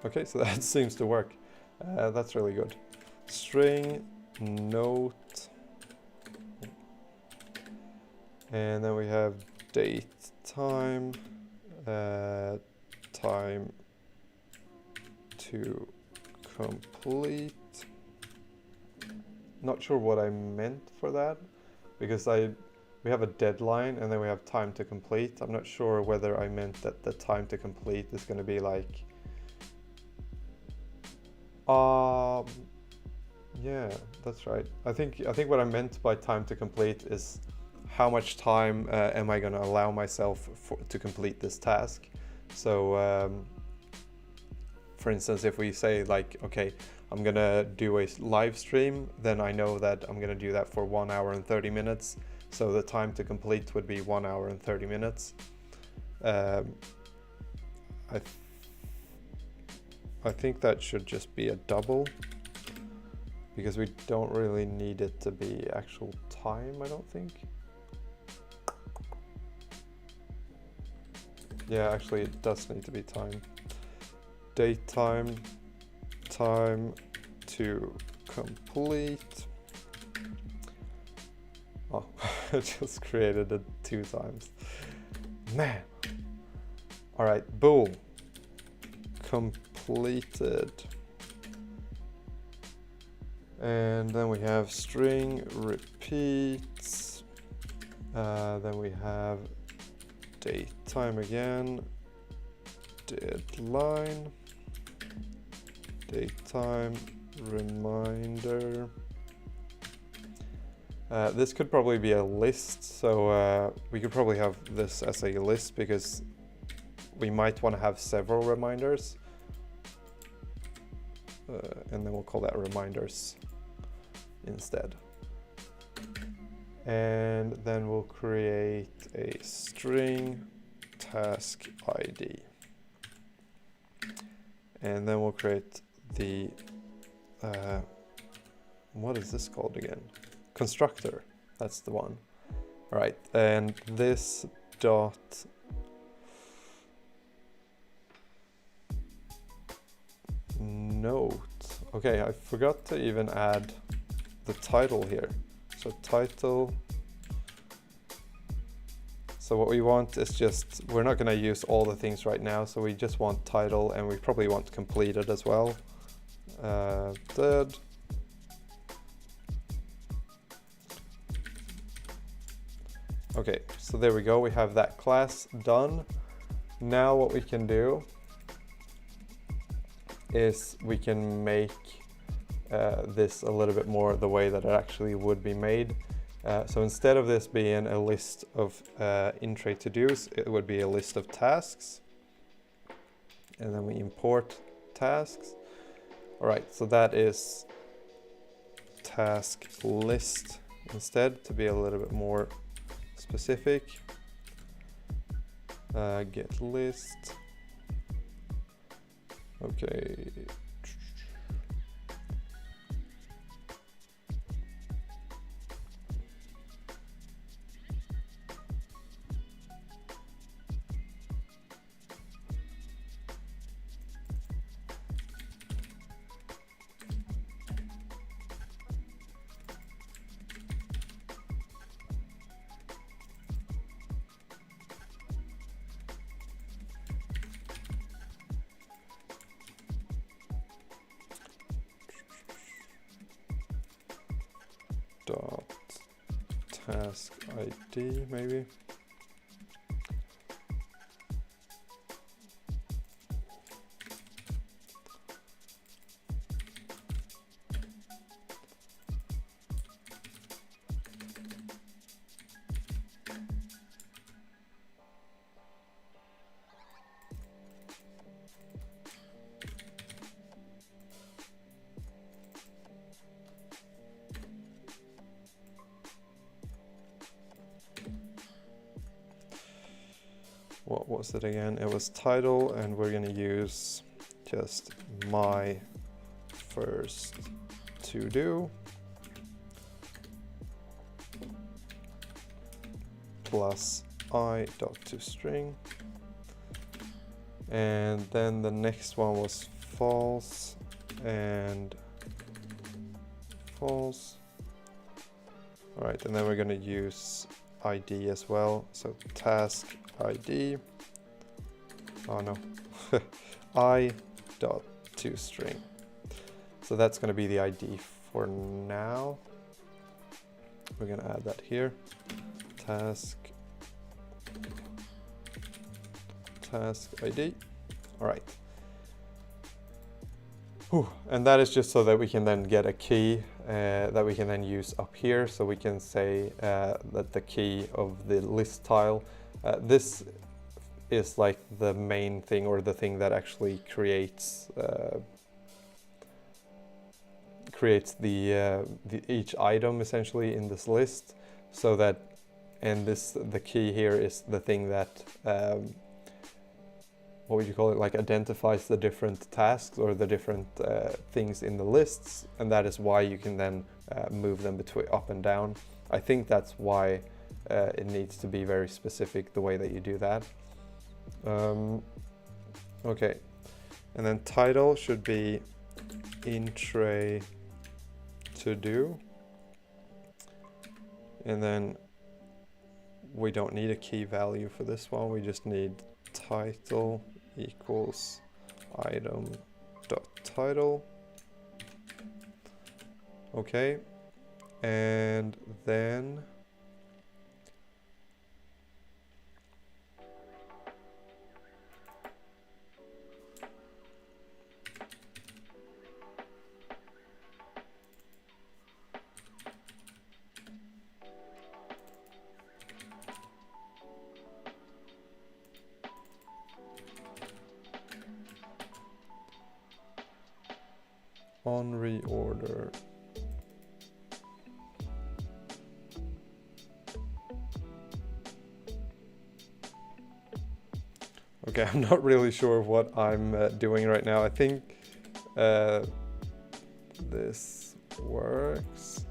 S1: Okay, so that seems to work. That's really good. String note, and then we have date time, time to complete. Not sure what I meant for that, because we have a deadline and then we have time to complete. I'm not sure whether I meant that the time to complete is going to be like yeah, that's right. I think what I meant by time to complete is how much time am I going to allow myself to complete this task. So for instance, if we say like, okay, I'm going to do a live stream, then I know that I'm going to do that for 1 hour and 30 minutes. So the time to complete would be 1 hour and 30 minutes. I think that should just be a double, because we don't really need it to be actual time, I don't think. Yeah, actually it does need to be time. Date time, time to complete. Oh, I just created it 2 times. Man. All right, boom. Completed. And then we have string repeats. Then we have date time again. Deadline. Date time reminder. This could probably be a list, so we could probably have this as a list because we might want to have several reminders. And then we'll call that reminders instead. And then we'll create a string task ID. And then we'll create the, what is this called again? Constructor, that's the one. All right, and this dot note. Okay, I forgot to even add the title here. So title. So what we want is just, we're not going to use all the things right now, so we just want title, and we probably want completed as well. Dead. Okay, so there we go, we have that class done. Now what we can do is we can make this a little bit more the way that it actually would be made. So instead of this being a list of in-tray to-dos, it would be a list of tasks. And then we import tasks. All right, so that is task list instead, to be a little bit more specific. Get list. Okay. Dot task ID maybe. What was it again? It was title, and we're going to use just my first to do plus I.toString, and then the next one was false and false. All right, and then we're going to use ID as well. So task ID. Oh no, I.toString. So that's going to be the ID for now. We're going to add that here. Task ID. All right. Whew. And that is just so that we can then get a key that we can then use up here. So we can say that the key of the list tile, this is like the main thing, or the thing that actually creates each item essentially in this list. So that, and the key here is the thing that what would you call it, like identifies the different tasks or the different things in the lists, and that is why you can then move them between up and down. I think that's why it needs to be very specific the way that you do that. Okay, and then title should be in tray to do, and then we don't need a key value for this one. We just need title equals item dot title. Okay, and then on reorder. Okay, I'm not really sure what I'm doing right now. I think this works,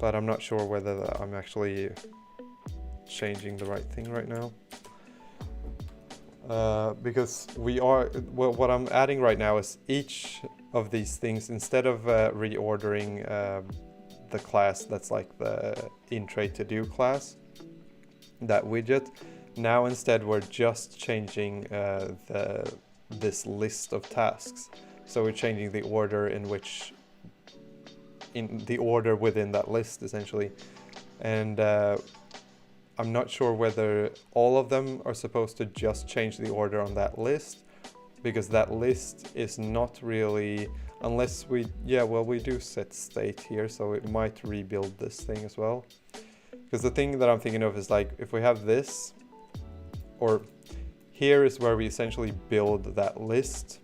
S1: but I'm not sure whether I'm actually changing the right thing right now. Because what I'm adding right now is each of these things, instead of reordering the class that's like the in tray to do class, that widget, now instead we're just changing this list of tasks. So we're changing the order in the order within that list essentially, and I'm not sure whether all of them are supposed to just change the order on that list, because that list is not really, unless we do set state here, so it might rebuild this thing as well. Because the thing that I'm thinking of is like, if we have this, or here is where we essentially build that list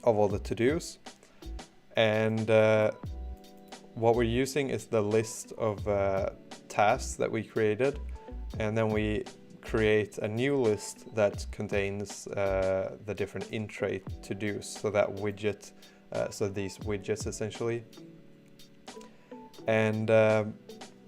S1: of all the to-dos, and what we're using is the list of tasks that we created, and then we create a new list that contains the different in tray to-dos, so that widget, so these widgets essentially, and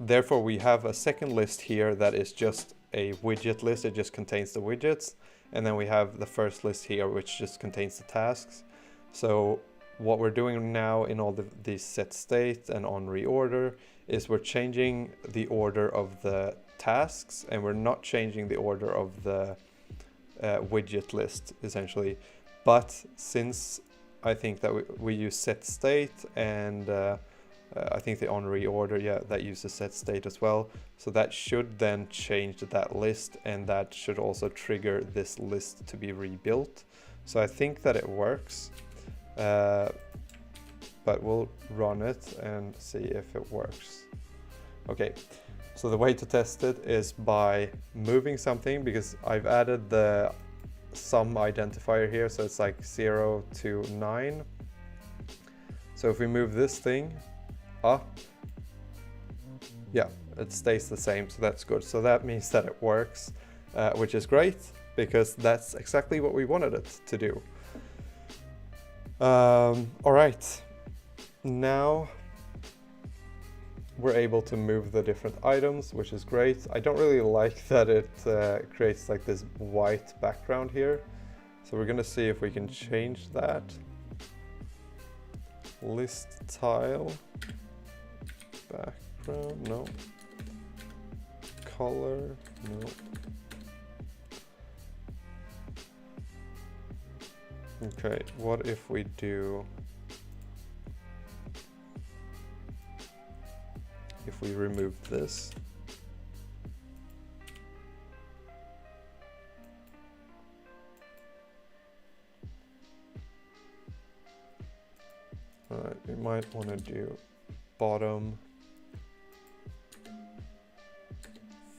S1: therefore we have a second list here that is just a widget list. It just contains the widgets, and then we have the first list here which just contains the tasks. So what we're doing now in all these set state and on reorder is we're changing the order of the tasks, and we're not changing the order of the widget list essentially. But since I think that we use set state, and I think the on reorder, that uses set state as well, so that should then change that list, and that should also trigger this list to be rebuilt. So I think that it works, but we'll run it and see if it works. Okay, so the way to test it is by moving something, because I've added the sum identifier here, so it's like 0 to 9. So if we move this thing up, it stays the same, so that's good. So that means that it works, which is great. because that's exactly what we wanted it to do. All right, now we're able to move the different items, which is great. I don't really like that it creates like this white background here. So we're gonna see if we can change that. List tile, background, no. Color, no. Okay, what if we do, if we remove this? Alright, we might want to do bottom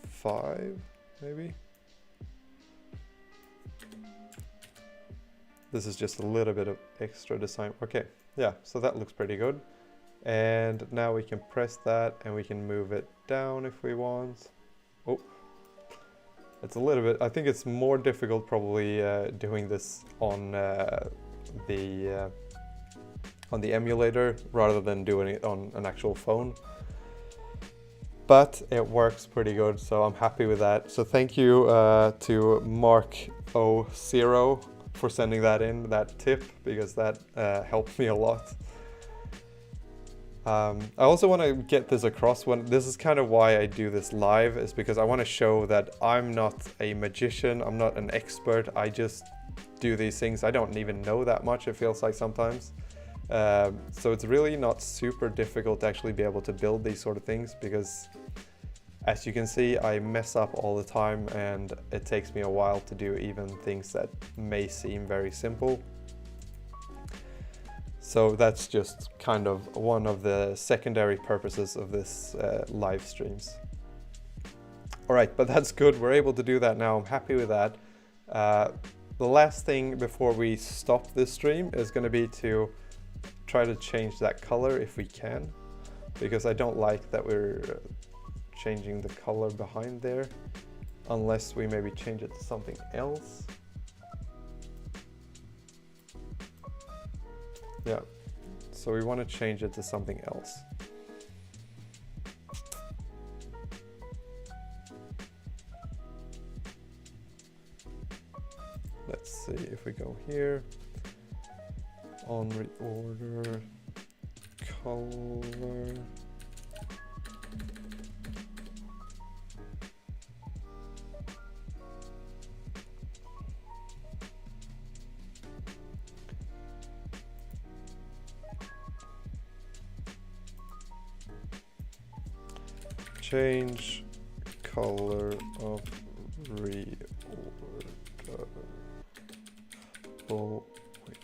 S1: 5, maybe? This is just a little bit of extra design. Okay, yeah, so that looks pretty good. And now we can press that and we can move it down if we want. Oh, it's a little bit, I think it's more difficult probably doing this on the emulator rather than doing it on an actual phone. But it works pretty good, so I'm happy with that. So thank you to Mark0 for sending that in, that tip, because that helped me a lot. I also want to get this across. This is kind of why I do this live, is because I want to show that I'm not a magician, I'm not an expert, I just do these things. I don't even know that much, it feels like sometimes. So it's really not super difficult to actually be able to build these sort of things, because as you can see, I mess up all the time and it takes me a while to do even things that may seem very simple. So that's just kind of one of the secondary purposes of this live streams. All right, but that's good. We're able to do that now. I'm happy with that. The last thing before we stop this stream is going to be to try to change that color if we can, because I don't like that we're changing the color behind there, unless we maybe change it to something else. Yeah, so we want to change it to something else. Let's see if we go here, on reorder, color. Change color of reorder. Oh, wait.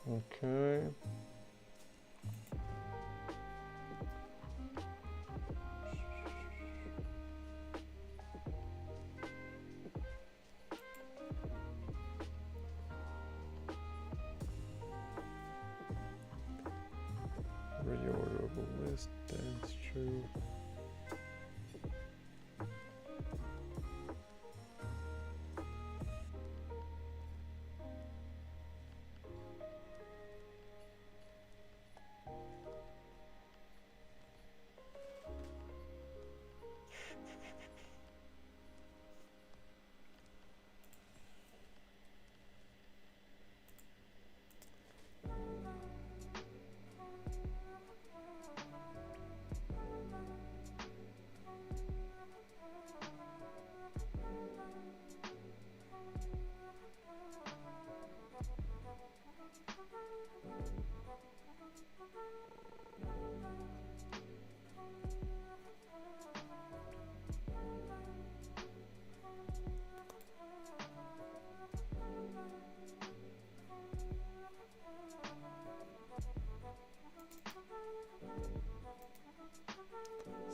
S1: Okay. Reorderable list, that's true.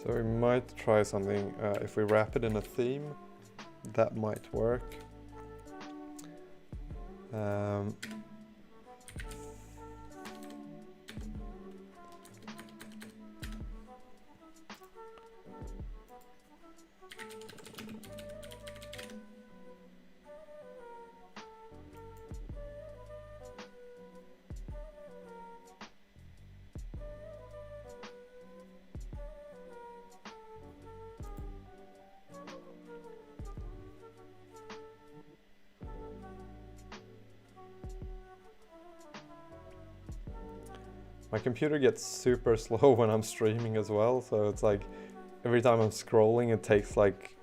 S1: So we might try something, if we wrap it in a theme, that might work. My computer gets super slow when I'm streaming as well, so it's like every time I'm scrolling it takes like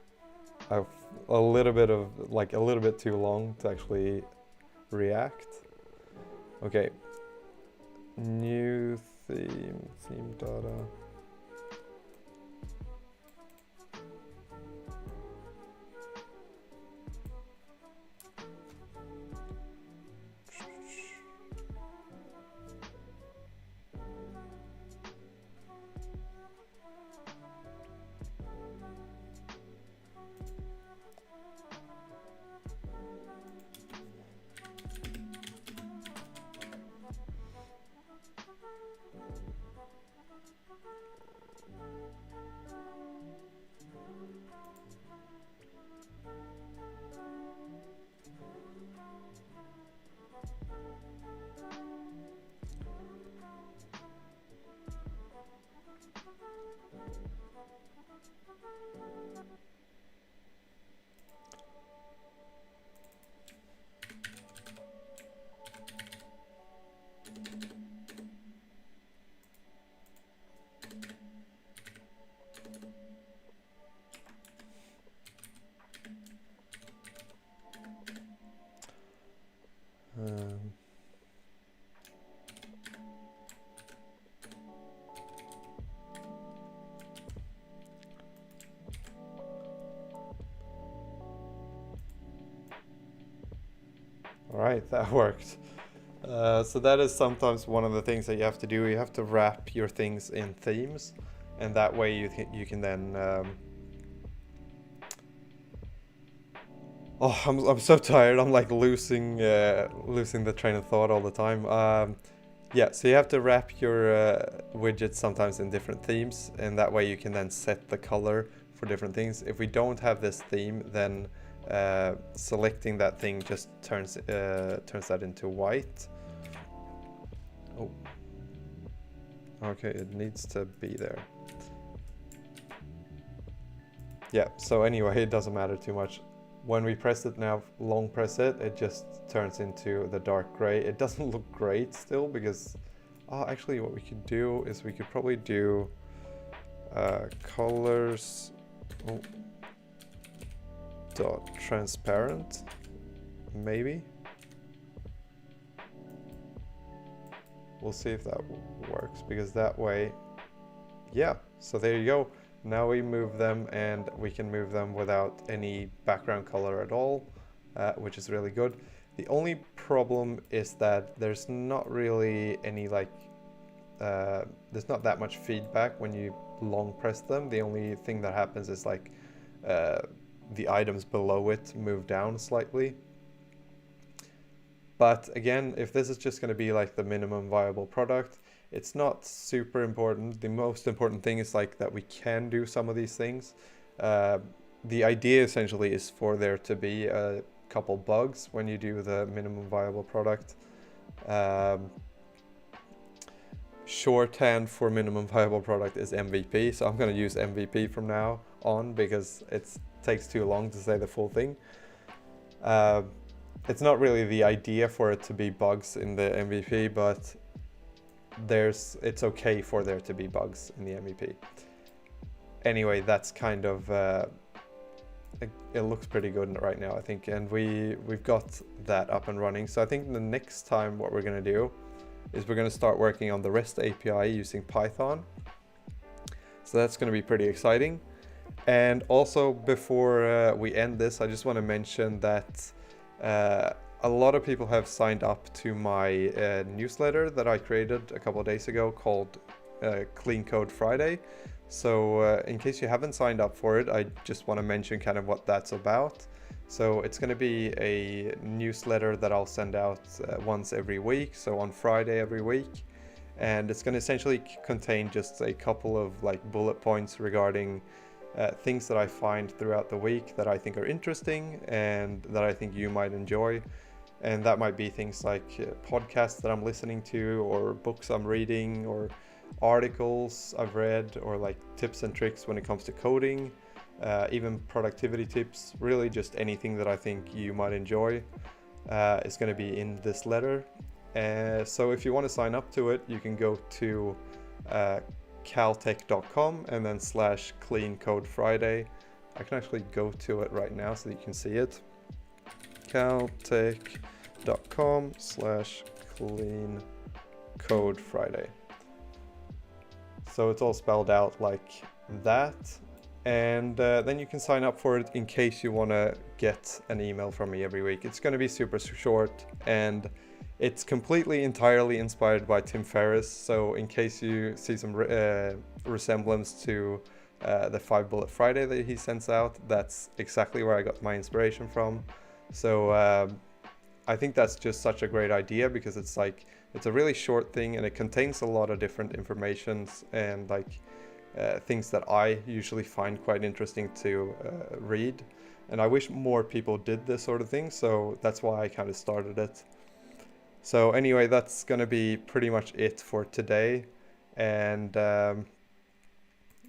S1: a little bit too long to actually react. Okay, new theme data. All right, that worked. So that is sometimes one of the things that you have to do. You have to wrap your things in themes, and that way you can then. Oh, I'm so tired. I'm like losing the train of thought all the time. Yeah, so you have to wrap your widgets sometimes in different themes, and that way you can then set the color for different things. If we don't have this theme, then selecting that thing just turns that into white. Oh, okay, it needs to be there. Yeah, so anyway, it doesn't matter too much. When we press it now, long press it, it just turns into the dark gray. It doesn't look great still because, actually what we could do is we could probably do colors dot transparent, maybe. We'll see if that works, because that way, yeah, so there you go. Now we move them, and we can move them without any background color at all, which is really good. The only problem is that there's not really any like, there's not that much feedback when you long press them. The only thing that happens is like the items below it move down slightly. But again, if this is just going to be like the minimum viable product, it's not super important. The most important thing is like that we can do some of these things. The idea essentially is for there to be a couple bugs when you do the minimum viable product. Shorthand for minimum viable product is MVP, so I'm going to use MVP from now on because it takes too long to say the full thing. It's not really the idea for it to be bugs in the MVP, but it's okay for there to be bugs in the MVP. Anyway, that's kind of it looks pretty good right now, I think, and we've got that up and running. So I think the next time what we're going to do is we're going to start working on the REST API using Python. So that's going to be pretty exciting. And also, before we end this, I just want to mention that a lot of people have signed up to my newsletter that I created a couple of days ago called Clean Code Friday. So in case you haven't signed up for it, I just want to mention kind of what that's about. So it's going to be a newsletter that I'll send out once every week, so on Friday every week. And it's going to essentially contain just a couple of like bullet points regarding things that I find throughout the week that I think are interesting and that I think you might enjoy. And that might be things like podcasts that I'm listening to, or books I'm reading, or articles I've read, or like tips and tricks when it comes to coding, even productivity tips, really just anything that I think you might enjoy is going to be in this letter. So if you want to sign up to it, you can go to caltech.com and then /cleancodefriday. I can actually go to it right now so that you can see it. caltech.com/cleancodefriday. So it's all spelled out like that. And then you can sign up for it in case you want to get an email from me every week. It's going to be super short, and it's completely entirely inspired by Tim Ferriss. So in case you see some resemblance to the 5-Bullet Friday that he sends out, that's exactly where I got my inspiration from. So I think that's just such a great idea, because it's like, it's a really short thing and it contains a lot of different informations and like things that I usually find quite interesting to read. And I wish more people did this sort of thing, so that's why I kind of started it. So anyway, that's going to be pretty much it for today. And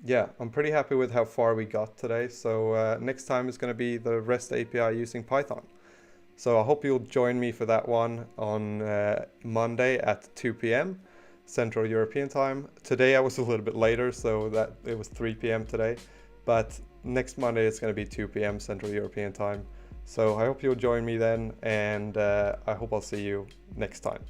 S1: yeah, I'm pretty happy with how far we got today. So next time is going to be the REST API using Python. So I hope you'll join me for that one on Monday at 2 p.m. Central European time. Today I was a little bit later, so that it was 3 p.m. today. But next Monday it's going to be 2 p.m. Central European time. So I hope you'll join me then, and I hope I'll see you next time.